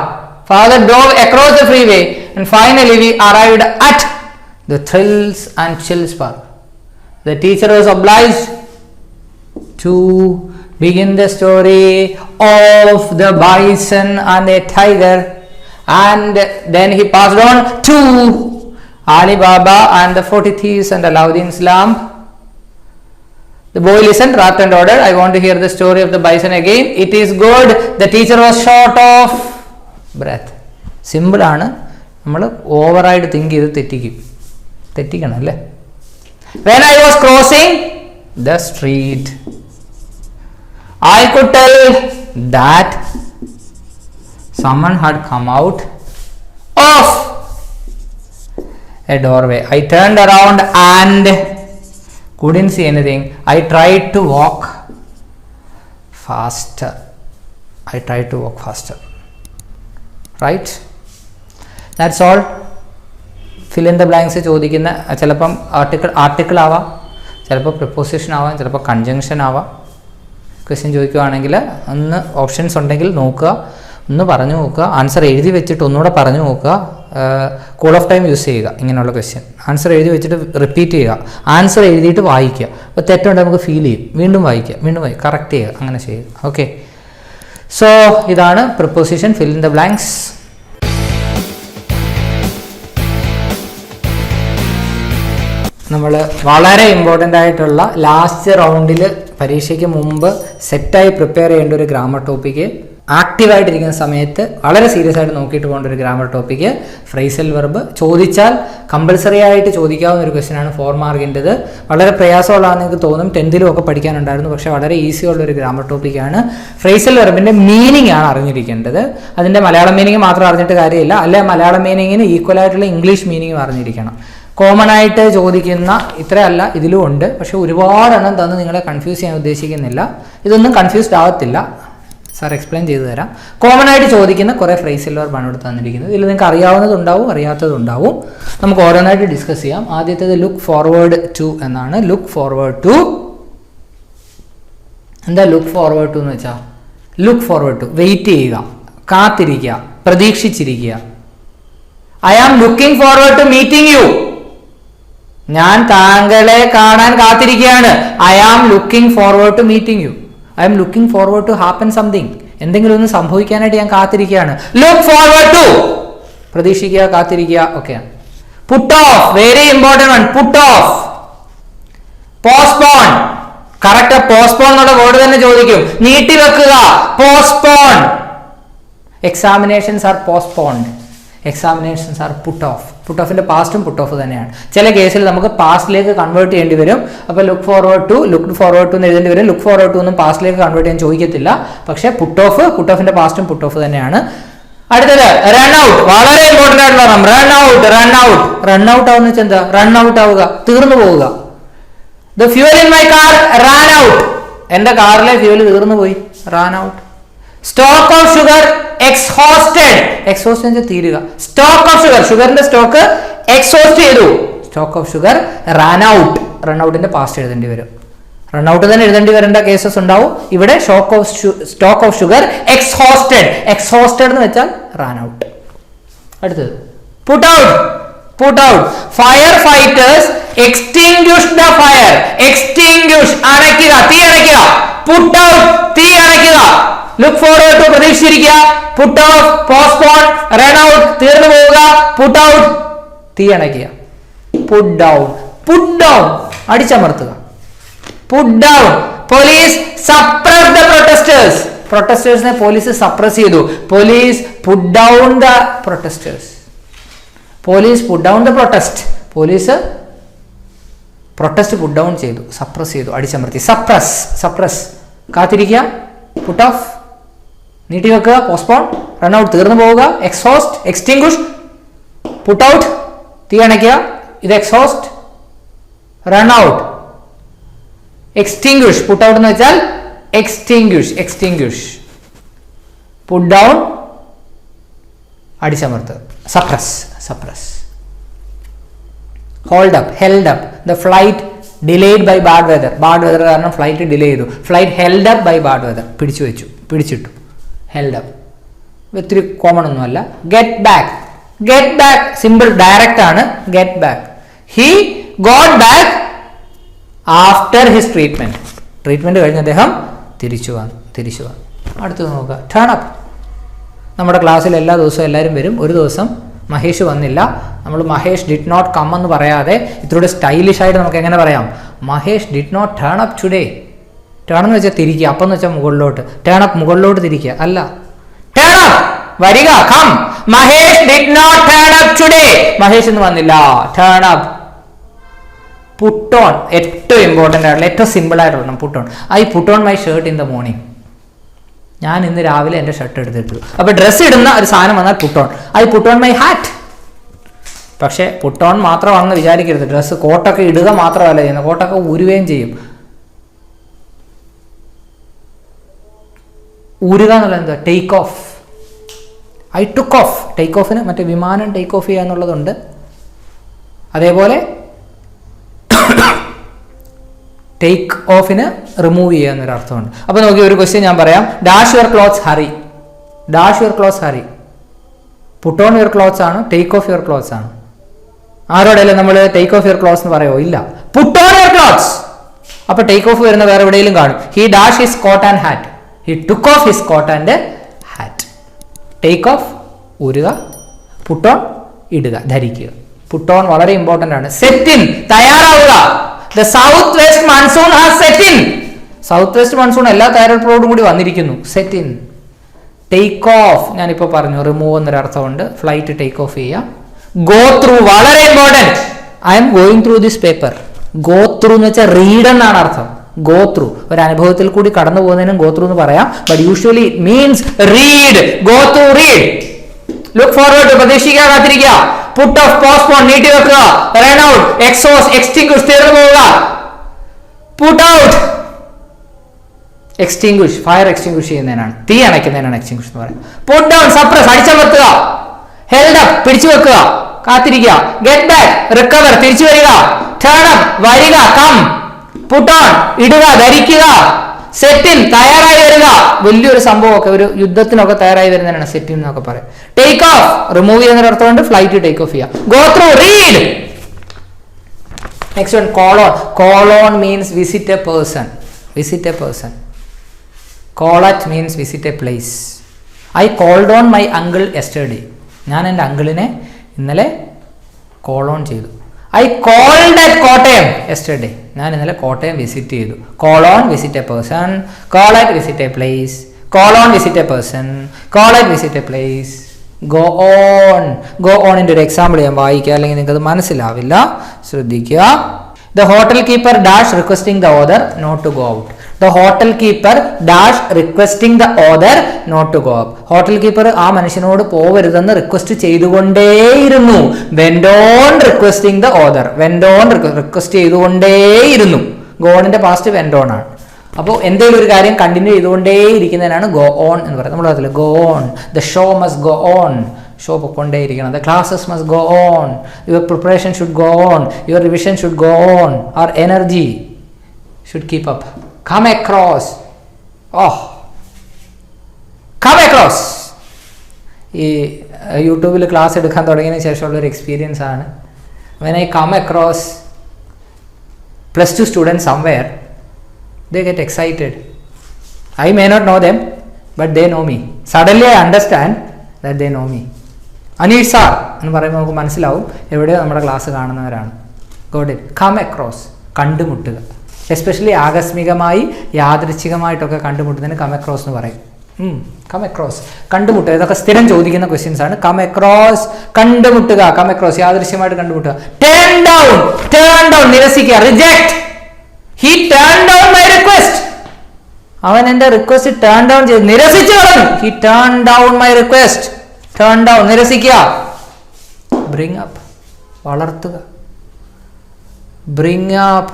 Father drove across the freeway and finally we arrived at the Thrills and Chills Park. The teacher was obliged to begin the story of the bison and the tiger, and then he passed on to Ali Baba and the 40 thieves and Alauddin's lamp. The boy listened, rapped and ordered, I want to hear the story of the bison again. It is good. The teacher was short of breath. Simple ആണ്, നമ്മൾ ഓവറായിട്ട് think ചെയ്ത് തെറ്റിക്കണം അല്ലേ. When I was crossing the street, I could tell that someone had come out of a doorway. I turned around and couldn't see anything. I tried to walk faster. Right? That's all. Fill in the blanks ചോദിക്കുന്ന ചിലപ്പം article ആവാം, ചിലപ്പോൾ preposition ആവാം, ചിലപ്പോൾ conjunction ആവാം. Question ചോദിക്കുകയാണെങ്കിൽ ഒന്ന് options ഉണ്ടെങ്കിൽ നോക്കുക, ഒന്ന് പറഞ്ഞു നോക്കുക, ആൻസർ എഴുതി വെച്ചിട്ട് ഒന്നുകൂടെ പറഞ്ഞു നോക്കുക. കൂൾ ഓഫ് ടൈം യൂസ് ചെയ്യുക. ഇങ്ങനെയുള്ള ക്വസ്റ്റ്യൻ ആൻസർ എഴുതി വെച്ചിട്ട് റിപ്പീറ്റ് ചെയ്യുക, ആൻസർ എഴുതിയിട്ട് വായിക്കുക. അപ്പോൾ തെറ്റുണ്ടെങ്കിൽ നമുക്ക് ഫീൽ ചെയ്യും, വീണ്ടും വായിക്കുക, കറക്റ്റ് ചെയ്യുക, അങ്ങനെ ചെയ്യുക. ഓക്കെ, സോ ഇതാണ് preposition. Fill in the blanks. നമ്മൾ വളരെ ഇമ്പോർട്ടൻ്റ് ആയിട്ടുള്ള ലാസ്റ്റ് റൗണ്ടിൽ പരീക്ഷയ്ക്ക് മുമ്പ് സെറ്റായി പ്രിപ്പയർ ചെയ്യേണ്ട ഒരു ഗ്രാമർ ടോപ്പിക്ക്, ആക്റ്റീവായിട്ടിരിക്കുന്ന സമയത്ത് വളരെ സീരിയസ് ആയിട്ട് നോക്കിയിട്ട് പോകേണ്ട ഒരു ഗ്രാമർ ടോപ്പിക്ക്, ഫ്രേസൽ വെർബ്. ചോദിച്ചാൽ കമ്പൽസറി ആയിട്ട് ചോദിക്കാവുന്ന ഒരു ക്വസ്റ്റ്യനാണ് 4 മാർക്കിൻ്റെത്. വളരെ പ്രയാസമുള്ളതാണെന്ന് എനിക്ക് തോന്നും, 10th ഒക്കെ പഠിക്കാനുണ്ടായിരുന്നു, പക്ഷേ വളരെ ഈസി ഉള്ളൊരു ഗ്രാമർ ടോപ്പിക്കാണ്. ഫ്രേസൽ വെർബിൻ്റെ മീനിങ് ആണ് അറിഞ്ഞിരിക്കേണ്ടത്. അതിൻ്റെ മലയാളം മീനിങ് മാത്രം അറിഞ്ഞിട്ട് കാര്യമില്ല, അല്ലെ മലയാളം മീനിങ്ങിന് ഈക്വൽ ആയിട്ടുള്ള ഇംഗ്ലീഷ് മീനിങ്ങും അറിഞ്ഞിരിക്കണം. കോമൺ ആയിട്ട് ചോദിക്കുന്ന ഇത്രയല്ല, ഇതിലും ഉണ്ട്, പക്ഷെ ഒരുപാടെണ്ണം തന്ന് നിങ്ങളെ കൺഫ്യൂസ് ചെയ്യാൻ ഉദ്ദേശിക്കുന്നില്ല. ഇതൊന്നും കൺഫ്യൂസ്ഡ് ആവത്തില്ല, സാർ എക്സ്പ്ലെയിൻ ചെയ്തു തരാം. കോമൺ ആയിട്ട് ചോദിക്കുന്ന കുറേ ഫ്രേസൽ വെർബാണ് ഇവിടെ തന്നിരിക്കുന്നത്. ഇതിൽ നിങ്ങൾക്ക് അറിയാവുന്നതുണ്ടാവും, അറിയാത്തതുണ്ടാവും. നമുക്ക് ഓരോന്നായിട്ട് ഡിസ്കസ് ചെയ്യാം. ആദ്യത്തേത് ലുക്ക് ഫോർവേഡ് ടു എന്നാണ്. ലുക്ക് ഫോർവേഡ് ടു എന്താ? ലുക്ക് ഫോർവേഡ് ടു എന്ന് വെച്ചാൽ ലുക്ക് ഫോർവേഡ് ടു വെയിറ്റ് ചെയ്യുക, കാത്തിരിക്കുക, പ്രതീക്ഷിച്ചിരിക്കുക. I am looking forward to meeting you. ഞാൻ താങ്കളെ കാണാൻ കാത്തിരിക്കുകയാണ്. I am looking forward to meeting you. I am looking forward to happen something. എന്തെങ്കിലും ഒന്ന് സംഭവിക്കാനായിട്ട് ഞാൻ കാത്തിരിക്കുകയാണ്. ലുക്ക് ഫോർവേഡ് ടു പ്രതീക്ഷിക്കുക, കാത്തിരിക്കുക, ഒക്കെയാണ്. Put off, very important one. Put off. Postpone, correct. Postpone എന്നുള്ള വേർഡ് തന്നെ ചോദിക്കും. നീട്ടിവെക്കുക, postpone. Examinations are postponed. Examinations are put off. Put ഓഫിന്റെ പാസ്റ്റും പുട്ട് ഓഫ് തന്നെയാണ്. ചില കേസിൽ നമുക്ക് പാസ്റ്റിലേക്ക് കൺവേർട്ട് ചെയ്യേണ്ടി വരും. അപ്പോൾ ലുക്ക് ഫോർവേഡ് ടു എന്ന് എഴുതേണ്ടി വരും. ലുക്ക് ഫോർവേഡ് ടു ഒന്നും പാസ്റ്റിലേക്ക് കൺവേർട്ട് ചെയ്യാൻ ചോദിക്കത്തില്ല. പക്ഷേ പുട്ട് ഓഫിന്റെ പാസ്റ്റും പുട്ട് ഓഫ് തന്നെയാണ്. അടുത്തത് റൺ ഔട്ട്. വളരെ ഇമ്പോർട്ടന്റ് ആയിട്ടുള്ള റൺ ഔട്ട് ആവുന്ന വെച്ചാൽ എന്താ? റൺ ഔട്ട് ആവുക, തീർന്നു പോവുക. The fuel in my car ran out. എന്റെ കാറിലെ ഫ്യൂൽ തീർന്നു പോയി, ran out. Stock of sugar exhausted തീരുക. സ്റ്റോക്ക് ഓഫ് ഷുഗറിന്റെ സ്റ്റോക്ക് എക്സോസ്റ്റ് ചെയ്തു. Stock of sugar run out. Run ഔട്ടിന്റെ പാസ്റ്റ് എഴുതേണ്ടി വരും. റൺ ഔട്ട് തന്നെ എഴുതേണ്ടി വരേണ്ട കേസസ് ഉണ്ടാവും. ഇവിടെ സ്റ്റോക്ക് ഓഫ് ഷുഗർ എക്സോസ്റ്റഡ് എന്ന് വെച്ചാൽ റൺ ഔട്ട്. അടുത്തത് put out. Fire fighters extinguish the fire. അണയ്ക്കുക, തീ അണയ്ക്കുക. പുട്ട് ഔട്ട്, തീ അണയ്ക്കുക. ലുക്ക് ഫോർവേഡ് ടു പ്രതീക്ഷിച്ചിരിക്കുക. Put off postpone. Run out, തീർന്നു പോവുക. പുട്ട് ഔട്ട്, തീ അണയ്ക്കുക. പുട്ട് ഡൗൺ അടിച്ചമർത്തുക. Put down. Police suppress the പ്രൊട്ടസ്റ്റേഴ്സിനെ പോലീസ് സപ്രസ് ചെയ്തു. Police put down the protesters. Police protest put down ചെയ്തു, സപ്രസ് ചെയ്തു, അടിച്ചമർത്തി. സപ്രസ് കാത്തിരിക്കുക. പുട്ട് ഓഫ് നീട്ടിവെക്കുക, പോസ്റ്റ്പോൺ. റൺ ഔട്ട്, തീർന്നു പോവുക. എക്സ്റ്റിംഗ്വിഷ്. പുട്ട് ഔട്ട്, തീ അണയ്ക്കുക. ഇത് exhaust. Run out, extinguish. Put out എന്ന് വെച്ചാൽ എക്സ്റ്റിംഗ്വിഷ്. പുട്ട് ഡൗൺ അടിച്ചമർത്ത്. Suppress. Held up. The flight delayed by bad weather കാരണം ഫ്ലൈറ്റ് ഡിലേ ചെയ്തു. Flight held up by bad weather, പിടിച്ചിട്ടു. ഹെൽഡ് അപ്പ് ഒത്തിരി കോമൺ ഒന്നുമല്ല. ഗെറ്റ് ബാക്ക് സിമ്പിൾ, ഡയറക്റ്റ് ആണ്. Get back. He got back after his treatment കഴിഞ്ഞ് അദ്ദേഹം തിരിച്ചു വന്നു. അടുത്തത് നോക്കുക, ടേൺ അപ്പ്. നമ്മുടെ ക്ലാസ്സിൽ എല്ലാ ദിവസവും എല്ലാവരും വരും. ഒരു ദിവസം മഹേഷ് വന്നില്ല. നമ്മൾ മഹേഷ് ഡിഡ് നോട്ട് കം എന്ന് പറയാതെ ഇത്രയൂടെ സ്റ്റൈലിഷ് ആയിട്ട് നമുക്ക് എങ്ങനെ പറയാം? Mahesh did not turn up today. Turn എന്ന് വെച്ചാൽ തിരിക്കുക, അപ്പം എന്ന് വെച്ചാൽ മുകളിലോട്ട്. ടേൺ അപ്പ് മുകളിലോട്ട് തിരിക്കുക അല്ല. ടേൺ അപ്പ് വരിക, come. Mahesh did not turn up today. Mahesh ഇന്ന് വന്നില്ല. Turn up. പുട്ട് ഓൺ, ഏറ്റവും ഇമ്പോർട്ടൻ്റ് ആയിട്ടുള്ള ഏറ്റവും സിമ്പിൾ ആയിട്ടുള്ള put on. I put on my shirt in the morning. ഞാൻ ഇന്ന് രാവിലെ എൻ്റെ ഷർട്ട് എടുത്തിട്ടു. അപ്പോൾ ഡ്രസ്സ് ഇടുന്ന ഒരു സാധനം വന്നാൽ puttu on. I put on my hat. പക്ഷേ പുട്ട് ഓൺ മാത്രമാണെന്ന് വിചാരിക്കരുത്. ഡ്രസ്സ് കോട്ടൊക്കെ ഇടുക മാത്രമല്ല ചെയ്യുന്നത്, കോട്ടൊക്കെ ഊരുകയും ചെയ്യും. ഊരുക എന്നുള്ളത് എന്താ? Take off. I took off. Take ഓഫിന് മറ്റേ വിമാനം ടേക്ക് ഓഫ് ചെയ്യുക എന്നുള്ളതുണ്ട്. അതേപോലെ ടേക്ക് ഓഫിന് റിമൂവ് ചെയ്യുക എന്നൊരു അർത്ഥമുണ്ട്. അപ്പോൾ നോക്കി ഒരു ക്വസ്റ്റ്യൻ ഞാൻ പറയാം. Dash your clothes hurry. Puttu on your clothes ആണ്, ടേക്ക് ഓഫ് യുവർ ക്ലോത്ത്സ് ആണ്. ആരോടെങ്കിലും നമ്മൾ ടേക്ക് ഓഫ് യുവർ ക്ലോത്ത്സ് എന്ന് പറയുമോ? ഇല്ല. Put on your clothes. അപ്പോൾ ടേക്ക് ഓഫ് വരുന്ന വേറെ എവിടെയെങ്കിലും കാണും. He dash his coat and hat. He took off his coat and hat. Take off ഊരുക, പുട്ട് ഓൺ ഇടുക, ധരിക്കുക. പുട്ട് ഓൺ വളരെ ഇമ്പോർട്ടൻ്റ് ആണ്. സെറ്റ് ഇൻ, തയ്യാറാവുക. The south west monsoon has set in. South west monsoon എല്ലാ തയ്യാറെടുപ്പോടും കൂടി വന്നിരിക്കുന്നു. Set in. ടേക്ക് ഓഫ് ഞാനിപ്പോൾ പറഞ്ഞു, റിമൂവ് എന്നൊരർത്ഥമുണ്ട്. ഫ്ലൈറ്റ് ടേക്ക് ഓഫ് ചെയ്യുക. ഗോ ത്രൂ, വളരെ important. I am going through this paper. Go through എന്ന് വെച്ചാൽ റീഡ് എന്നാണ് അർത്ഥം. ഗോ ത്രൂ ഒരു അനുഭവത്തിൽ കൂടി കടന്നു പോകുന്നതിനും ഗോ ത്രൂ എന്ന് പറയാം. But usually it means read. Go through, read. Look forward, പ്രതീക്ഷിക്കുക, കാത്തിരിക്കുക. പുട്ട് ഓഫ്, പോസ്റ്റ്പോൺ, നീട്ടി വെക്കുക. റൺ ഔട്ട്, എക്സ്റ്റിംഗ്വിഷ്, തീർന്നു പോവുക. Put out, extinguish, fire extinguish ചെയ്യുന്നതിനാണ്, തീ അണയ്ക്കുന്നതിനാണ് എക്സ്റ്റിംഗ്വിഷ് എന്ന് പറയുന്നത്. പുട്ട് ഡൗൺ, സപ്രസ്, അടിച്ചമർത്തുക. ഹെൽഡ് അപ്പ്, പിടിച്ചു വെക്കുക, കാത്തിരിക്കുക. ഗെറ്റ് ബാക്ക്, റിക്കവർ, തിരിച്ചു വരിക. ടേൺ അപ്പ്, വരിക, കം. പുട്ട് ഓൺ, ഇടുക, ധരിക്കുക. സെറ്റ് ഇൻ, തയ്യാറായി വരിക. വലിയൊരു സംഭവമൊക്കെ ഒരു യുദ്ധത്തിനൊക്കെ തയ്യാറായി വരുന്നതിനാണ് സെറ്റ് ഇൻ എന്നൊക്കെ പറയാം. ടേക്ക് ഓഫ്, റിമൂവ് ചെയ്യുന്ന അർത്ഥമുണ്ട്. ഫ്ലൈറ്റ് ടേക്ക് ഓഫ് ചെയ്യുക. Go through, read. Next one, call on. Call on means visit a person. Visit a person. Call at means visit a place. I called on my uncle yesterday. ഞാൻ എൻ്റെ അങ്കിളിനെ ഇന്നലെ call on ചെയ്തു. I called at Kottayam yesterday. ഞാൻ ഇന്നലെ Kottayam visit ചെയ്തു. Call on, visit a person. Call at, visit a place. Call on, visit a person. Call at, visit a place. Go on. Go ഓണിന്റെ ഒരു example ഞാൻ വായിക്കാം, അല്ലെങ്കിൽ നിങ്ങൾക്ക് അത് മനസ്സിലാവില്ല. ശ്രദ്ധിക്കുക. The hotel keeper dash requesting the author not to go out. The hotel keeper dash requesting the author not to go out. Hotel keeper ആ മനുഷ്യനോട് പോവരുതെന്ന് റിക്വസ്റ്റ് ചെയ്തുകൊണ്ടേയിരുന്നു. Went on requesting the author. Went on request ചെയ്തുകൊണ്ടേയിരുന്നു. Go onന്റെ past went on ആണ്. അപ്പോൾ എന്തെങ്കിലും ഒരു കാര്യം കണ്ടിന്യൂ ചെയ്തുകൊണ്ടേയിരിക്കുന്നതിനാണ് ഗോ ഓൺ എന്ന് പറയുന്നത്. നമ്മൾ പറയത്തില്ല go on, the show must go on. Show പൊക്കൊണ്ടേയിരിക്കണം. The classes must go on, your preparation should go on, your revision should go on, our energy should keep up. Come across. Come across. ഈ യൂട്യൂബിൽ class എടുക്കാൻ തുടങ്ങിയതിന് ശേഷമുള്ളൊരു experience ആണ്. When I come across +2 students somewhere, they get excited. I may not know them, but they know me. Suddenly I understand that they know me. Anish sir എന്ന് പറയുമ്പോൾ നമുക്ക് മനസ്സിലാവും എവിടെയോ നമ്മുടെ ക്ലാസ് കാണുന്നവരാണ്. Got it? Come across. കണ്ടുമുട്ടുക. Especially ആകസ്മികമായി യാദൃച്ഛികമായിട്ടൊക്കെ കണ്ടുമുട്ടുന്നതിന് കം അക്രോസ് എന്ന് പറയും. കം അക്രോസ്, കണ്ടുമുട്ടുക. ഇതൊക്കെ സ്ഥിരം ചോദിക്കുന്ന ക്വസ്റ്റ്യൻസ് ആണ്. കം അക്രോസ്, കണ്ടുമുട്ടുക. കം അക്രോസ്, യാദൃശ്യമായിട്ട് കണ്ടുമുട്ടുക. ടേൺ ഡൗൺ, ടേൺ ഡൗൺ, നിരസിക്കുക. Reject. He turned down my request. അവൻ എന്റെ റിക്വസ്റ്റ് ടേൺ ഡൗൺ ചെയ്തു, നിരസിച്ചു കളഞ്ഞു. He turned down my request. Turn down, നിരസിക്കുക. Bring up, വളർത്തുക. Bring up.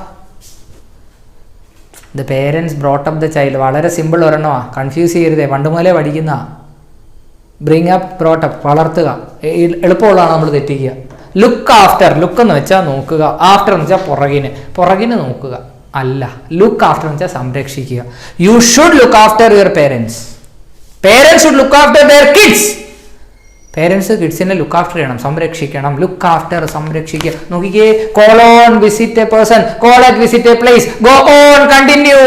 The parents brought up the child. വളരെ സിമ്പിൾ ഒരെണ്ണമാ, കൺഫ്യൂസ് ചെയ്യരുതേ, പണ്ട് മുതലേ പഠിക്കുന്ന. ബ്രിങ് അപ്പ്, ബ്രോട്ട് അപ്പ്, വളർത്തുക. എളുപ്പമുള്ളതാണ് നമ്മൾ തെറ്റിക്കുക. ലുക്ക് ആഫ്റ്റർ, ലുക്ക് എന്ന് വെച്ചാൽ നോക്കുക, ആഫ്റ്റർ എന്ന് വെച്ചാൽ പുറകിന്, പുറകിന് നോക്കുക അല്ല. ലുക്ക് ആഫ്റ്റർ എന്ന് വെച്ചാൽ സംരക്ഷിക്കുക. You should look after your parents. Parents should look after their kids. Parents കിഡ്സിനെ ലുക്ക് ആഫ്റ്റർ ചെയ്യണം, സംരക്ഷിക്കണം. ലുക്ക് ആഫ്റ്റർ, സംരക്ഷിക്കുക. നോക്കിക്കേ, call on, visit a person, call at visit a place, go on, continue,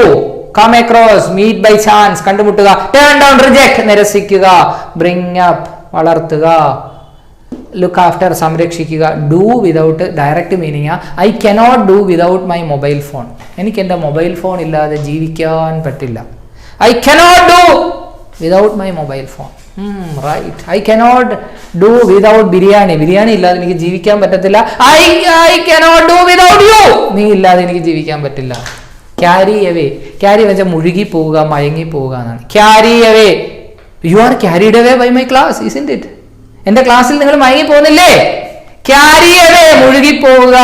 come across, meet by chance, കണ്ടുമുട്ടുക. Turn down, reject, നിരസിക്കുക. Bring up, വളർത്തുക. Look after, സംരക്ഷിക്കുക. Do without direct meaning I cannot do without my mobile phone. എനിക്ക് എൻ്റെ mobile phone ഇല്ലാതെ ജീവിക്കാൻ പറ്റില്ല. I cannot do without my mobile phone. Right. I cannot do without biryani. Biryani ഇല്ലാതെ എനിക്ക് ജീവിക്കാൻ പറ്റത്തില്ല. I cannot do without you. നീ ഇല്ലാതെ എനിക്ക് ജീവിക്കാൻ പറ്റില്ല. Carry away. ക്യാരി വെച്ചാൽ മുഴുകി പോവുക, മയങ്ങി പോവുക എന്നാണ്. Carry away. You are carried away by my class, isn't it? എന്റെ ക്ലാസ്സിൽ നിങ്ങൾ മയങ്ങി പോകുന്നില്ലേ? ക്യാരി അവേ, മുഴുകി പോവുക.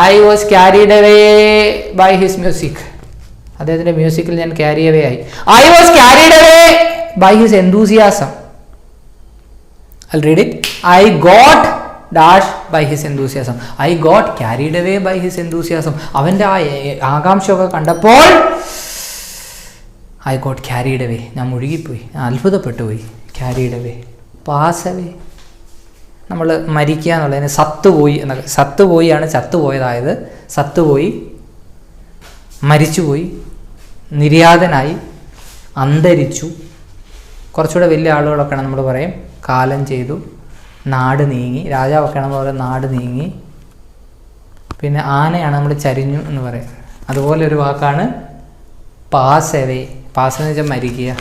I was carried away by his music. അദ്ദേഹത്തിന്റെ മ്യൂസിക്കിൽ ഞാൻ ക്യാരി അവേ ആയി. I was carried away by his enthusiasm. I'll read it. I got dash by his enthusiasm. I got carried away by his enthusiasm. അവന്റെ ആ ആകാംക്ഷയൊക്കെ കണ്ടപ്പോൾ I got carried away. ഞാൻ മുഴുകിപ്പോയി, അത്ഭുതപ്പെട്ടു പോയി. carried away, pass away. നമ്മൾ മരിക്കുക എന്നുള്ളതിന് സത്തുപോയി എന്നൊക്കെ. സത്തുപോയിയാണ് ചത്തുപോയതായത്. സത്തുപോയി, മരിച്ചുപോയി, നിര്യാതനായി, അന്തരിച്ചു. കുറച്ചുകൂടെ വലിയ ആളുകളൊക്കെയാണ് നമ്മൾ പറയും കാലം ചെയ്തു, നാട് നീങ്ങി. രാജാവൊക്കെയാണ് നമ്മൾ പറയും നാട് നീങ്ങി. പിന്നെ ആനയാണ് നമ്മൾ ചരിഞ്ഞു എന്ന് പറയും. അതുപോലെ ഒരു വാക്കാണ് പാസ് അവേ. പാസ് എന്ന് വെച്ചാൽ മരിക്കുക.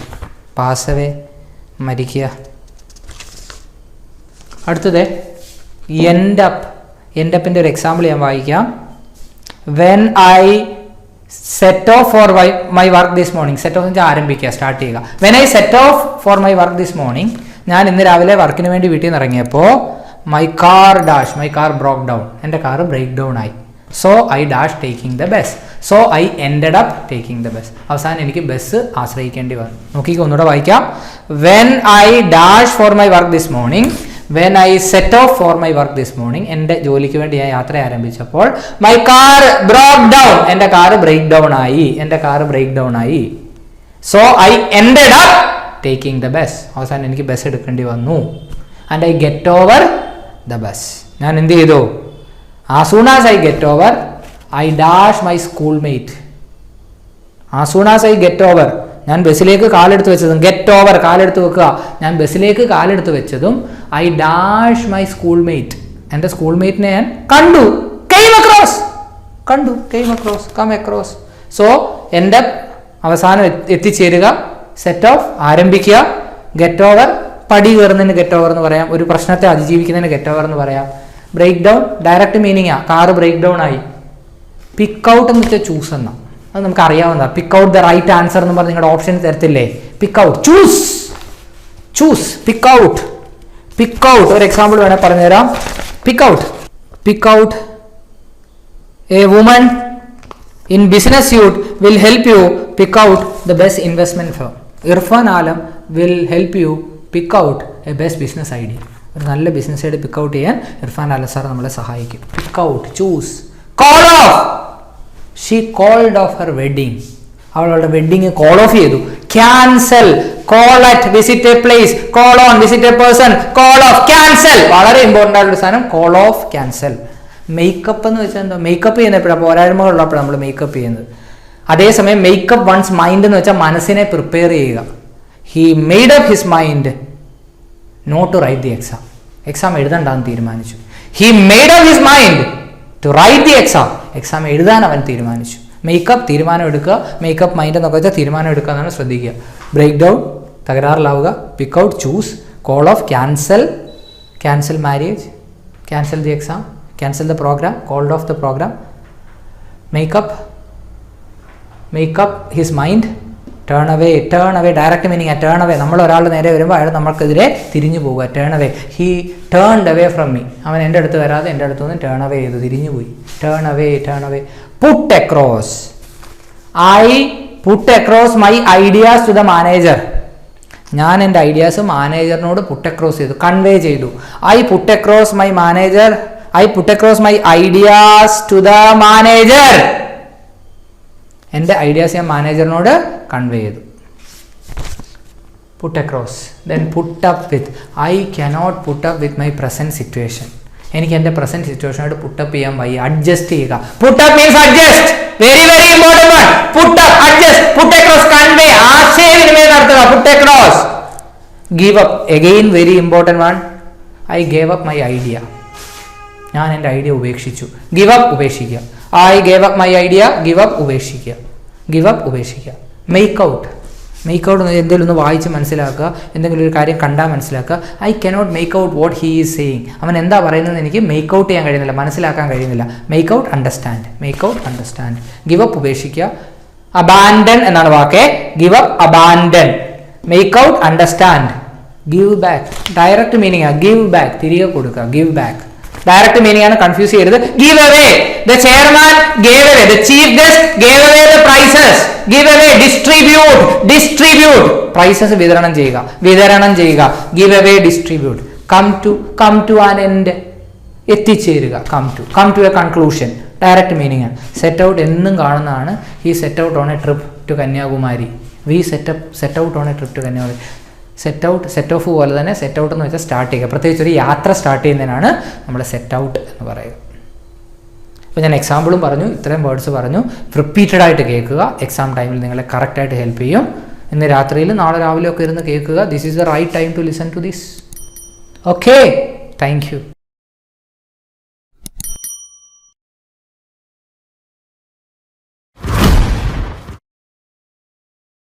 പാസ് അവേ, മരിക്കുക. അടുത്തത് എൻഡ് അപ്പ്. എൻഡ് അപ്പിൻ്റെ ഒരു എക്സാമ്പിൾ ഞാൻ വായിക്കാം. When I set off for my work this morning. Set off എന്ന് വെച്ചാൽ ആരംഭിക്കുക, സ്റ്റാർട്ട് ചെയ്യുക. When I set off for my work this morning. ഞാൻ ഇന്ന് രാവിലെ വർക്കിന് വേണ്ടി വീട്ടിൽ നിന്ന് ഇറങ്ങിയപ്പോൾ my car dash, my car broke down. എൻ്റെ കാർ ബ്രേക്ക് ഡൗൺ ആയി. So I dash taking the bus. So I ended up taking the bus. അവസാനം എനിക്ക് ബസ് ആശ്രയിക്കേണ്ടി വന്നു. നോക്കിക്കോ, ഒന്നുകൂടെ വായിക്കാം. When I dash for my work this morning. When I set off for my work this morning. എൻ്റെ ജോലിക്ക് വേണ്ടി ഞാൻ യാത്ര ആരംഭിച്ചപ്പോൾ മൈ കാർ ബ്രോക്ക് ഡൗൺ. എൻ്റെ കാർ ബ്രേക്ക് ഡൗൺ ആയി. എൻ്റെ കാർ ബ്രേക്ക് ഡൗൺ ആയി. So I ended up taking the bus. അവസാനം എനിക്ക് ബസ് എടുക്കേണ്ടി വന്നു. And I get over the bus. ഞാൻ എന്ത് ചെയ്തു? As soon as I get over I dash my school mate. As soon as I get over, ഞാൻ ബസ്സിലേക്ക് കാലെടുത്ത് വെച്ചതും, ഗെറ്റ് ഓവർ കാലെടുത്ത് വെക്കുക, ഞാൻ ബസ്സിലേക്ക് കാലെടുത്ത് വെച്ചതും I dash my school mate. എൻ്റെ സ്കൂൾ മേറ്റിനെ ഞാൻ കണ്ടു. Came across. കണ്ടു, came across, come across. So എൻ്റെ അവസാനം എത്തിച്ചേരുക, സെറ്റ് ഓഫ് ആരംഭിക്കുക, ഗെറ്റ് ഓവർ പടി കയറുന്നതിന് ഗെറ്റ് ഓവർ എന്ന് പറയാം, ഒരു പ്രശ്നത്തെ അതിജീവിക്കുന്നതിന് ഗെറ്റ് ഓവർ എന്ന് പറയാം. ബ്രേക്ക് ഡൗൺ ഡയറക്റ്റ് മീനിങ്ങാ, കാറ് ബ്രേക്ക് ഡൗൺ ആയി. പിക്ക് ഔട്ട് എന്ന് വെച്ചാൽ ചൂസ് എന്ന, അത് നമുക്ക് അറിയാവുന്നതാണ്. Pick out the right answer എന്ന് പറഞ്ഞ് നിങ്ങളുടെ ഓപ്ഷൻ തരത്തില്ലേ, pick out, choose, choose, pick out, pick out. ഒരു എക്സാമ്പിൾ വേണേൽ പറഞ്ഞുതരാം. Pick out, pick out a woman in business suit will help you pick out the best investment firm. Irfan Alam will help you pick out a best business idea. ഒരു നല്ല business idea pick out ചെയ്യാൻ Irfan Allen sir നമ്മളെ സഹായിക്കും. Pick out, choose. Call off, she called off her wedding, അവളുടെ wedding call off ചെയ്തു. Cancel, call at, visit a place, call on, visit a person, call off, cancel. വളരെ important ആയിട്ടുള്ള സാധനം call off, cancel. Makeup എന്ന് വെച്ചാൽ എന്താ, makeup ചെയ്യുന്നപ്പോഴാണ് പോരായ്മകളുള്ളപ്പോഴാണ് നമ്മൾ makeup ചെയ്യുന്നത്. അതേസമയം മേക്കപ്പ് വൺസ് മൈൻഡ് എന്ന് വെച്ചാൽ മനസ്സിനെ പ്രിപ്പയർ ചെയ്യുക. He made up his mind not to write the exam, exam എഴുതണ്ടെന്ന് തീരുമാനിച്ചു. He made up his mind to write the exam, exam എഴുതാൻ അവൻ തീരുമാനിച്ചു. മേക്കപ്പ് തീരുമാനം എടുക്കുക, മേക്കപ്പ് മൈൻഡ് എന്നൊക്കെ വെച്ചാൽ തീരുമാനം എടുക്കുക എന്നാണ് ശ്രദ്ധിക്കുക. ബ്രേക്ക് ഡൗൺ തകരാറിലാവുക, pick out choose, call off cancel, cancel marriage, cancel the exam, cancel the program, called off the program. make up his mind, turn away direct meaning turn away. നമ്മൾ ഒരാളുടെ നേരെ വരുമ്പോൾ അയാൾ നമ്മൾക്കെതിരെ തിരിഞ്ഞു പോവുക, turn away. He turned away from me, അവൻ എൻ്റെ അടുത്ത് വരാതെ എൻ്റെ അടുത്ത് നിന്ന് turn away ചെയ്തു, തിരിഞ്ഞു പോയി. turn away. Put across, I put across my ideas to the manager. ഞാൻ എൻ്റെ ഐഡിയാസ് മാനേജറിനോട് പുട്ട് അക്രോസ് ചെയ്തു, കൺവേ ചെയ്തു. I put across my ideas to the manager. എൻ്റെ ഐഡിയാസ് ഞാൻ മാനേജറിനോട് കൺവേ ചെയ്തു. Put across. Then put up with. I cannot put up with my present situation. എനിക്ക് എൻ്റെ present സിറ്റുവേഷനോട് put up ചെയ്യാൻ വയ്യ, അഡ്ജസ്റ്റ് ചെയ്യുക. Put up means adjust, very very important one. Put up, adjust, put across, convey, ആശയവിനിമയം നടത്തുക. Put across. Give up, again very important one. I gave up my idea, ഞാൻ എൻ്റെ idea ഉപേക്ഷിച്ചു. Give up, ഉപേക്ഷിക്കുക. I gave up my idea, give up, ഉപേക്ഷിക്കുക. Give up, ഉപേക്ഷിക്കുക. Make out, make out എന്ന് എന്തെങ്കിലും ഒന്ന് വായിച്ച് മനസ്സിലാക്കുക, എന്തെങ്കിലും ഒരു കാര്യം കണ്ടാൽ മനസ്സിലാക്കുക. I cannot make out what he is saying, അവൻ എന്താ പറയുന്നത് എനിക്ക് മേക്ക് ഔട്ട് ചെയ്യാൻ കഴിയുന്നില്ല, മനസ്സിലാക്കാൻ കഴിയുന്നില്ല. Make out, understand, make out, understand. Give up, ഉപേക്ഷിക്കുക. അബാൻഡൻ എന്നാണ് വാക്ക്, give up, abandon. Make out, understand. Give back, direct meaning ആ, ഗിവ് ബാക്ക്, തിരികെ കൊടുക്കുക, ഗിവ് ബാക്ക്. ഡയറക്റ്റ് മീനിങ് ആണ്, കൺഫ്യൂസ് ചെയ്യരുത്. Give away, the chairman gave away, the chief guest gave away the prizes. Give away, distribute, prizes വിതരണം ചെയ്യുക, give away, distribute. Come to an end, എത്തിച്ചേരുക. Come to a conclusion, direct meaning ആണ്. Set out എന്നും കാണുന്നതാണ്. We set out on a trip to Kanyakumari. We set out on a trip to Kanyakumari. Set off പോലെ തന്നെ set out എന്ന് വെച്ചാൽ start ചെയ്യുക, പ്രത്യേകിച്ച് ഒരു യാത്ര സ്റ്റാർട്ട് ചെയ്യുന്നതിനാണ് നമ്മൾ സെറ്റ് ഔട്ട് എന്ന് പറയുക. അപ്പോൾ ഞാൻ എക്സാമ്പിളും പറഞ്ഞു, ഇത്രയും വേർഡ്സ് പറഞ്ഞു. റിപ്പീറ്റഡ് ആയിട്ട് കേൾക്കുക, എക്സാം ടൈമിൽ നിങ്ങളെ കറക്റ്റായിട്ട് ഹെൽപ്പ് ചെയ്യും. ഇന്ന് രാത്രിയിൽ നാളെ രാവിലെ ഒക്കെ ഇരുന്ന് കേൾക്കുക. This is the right time to listen to this. Okay, thank U.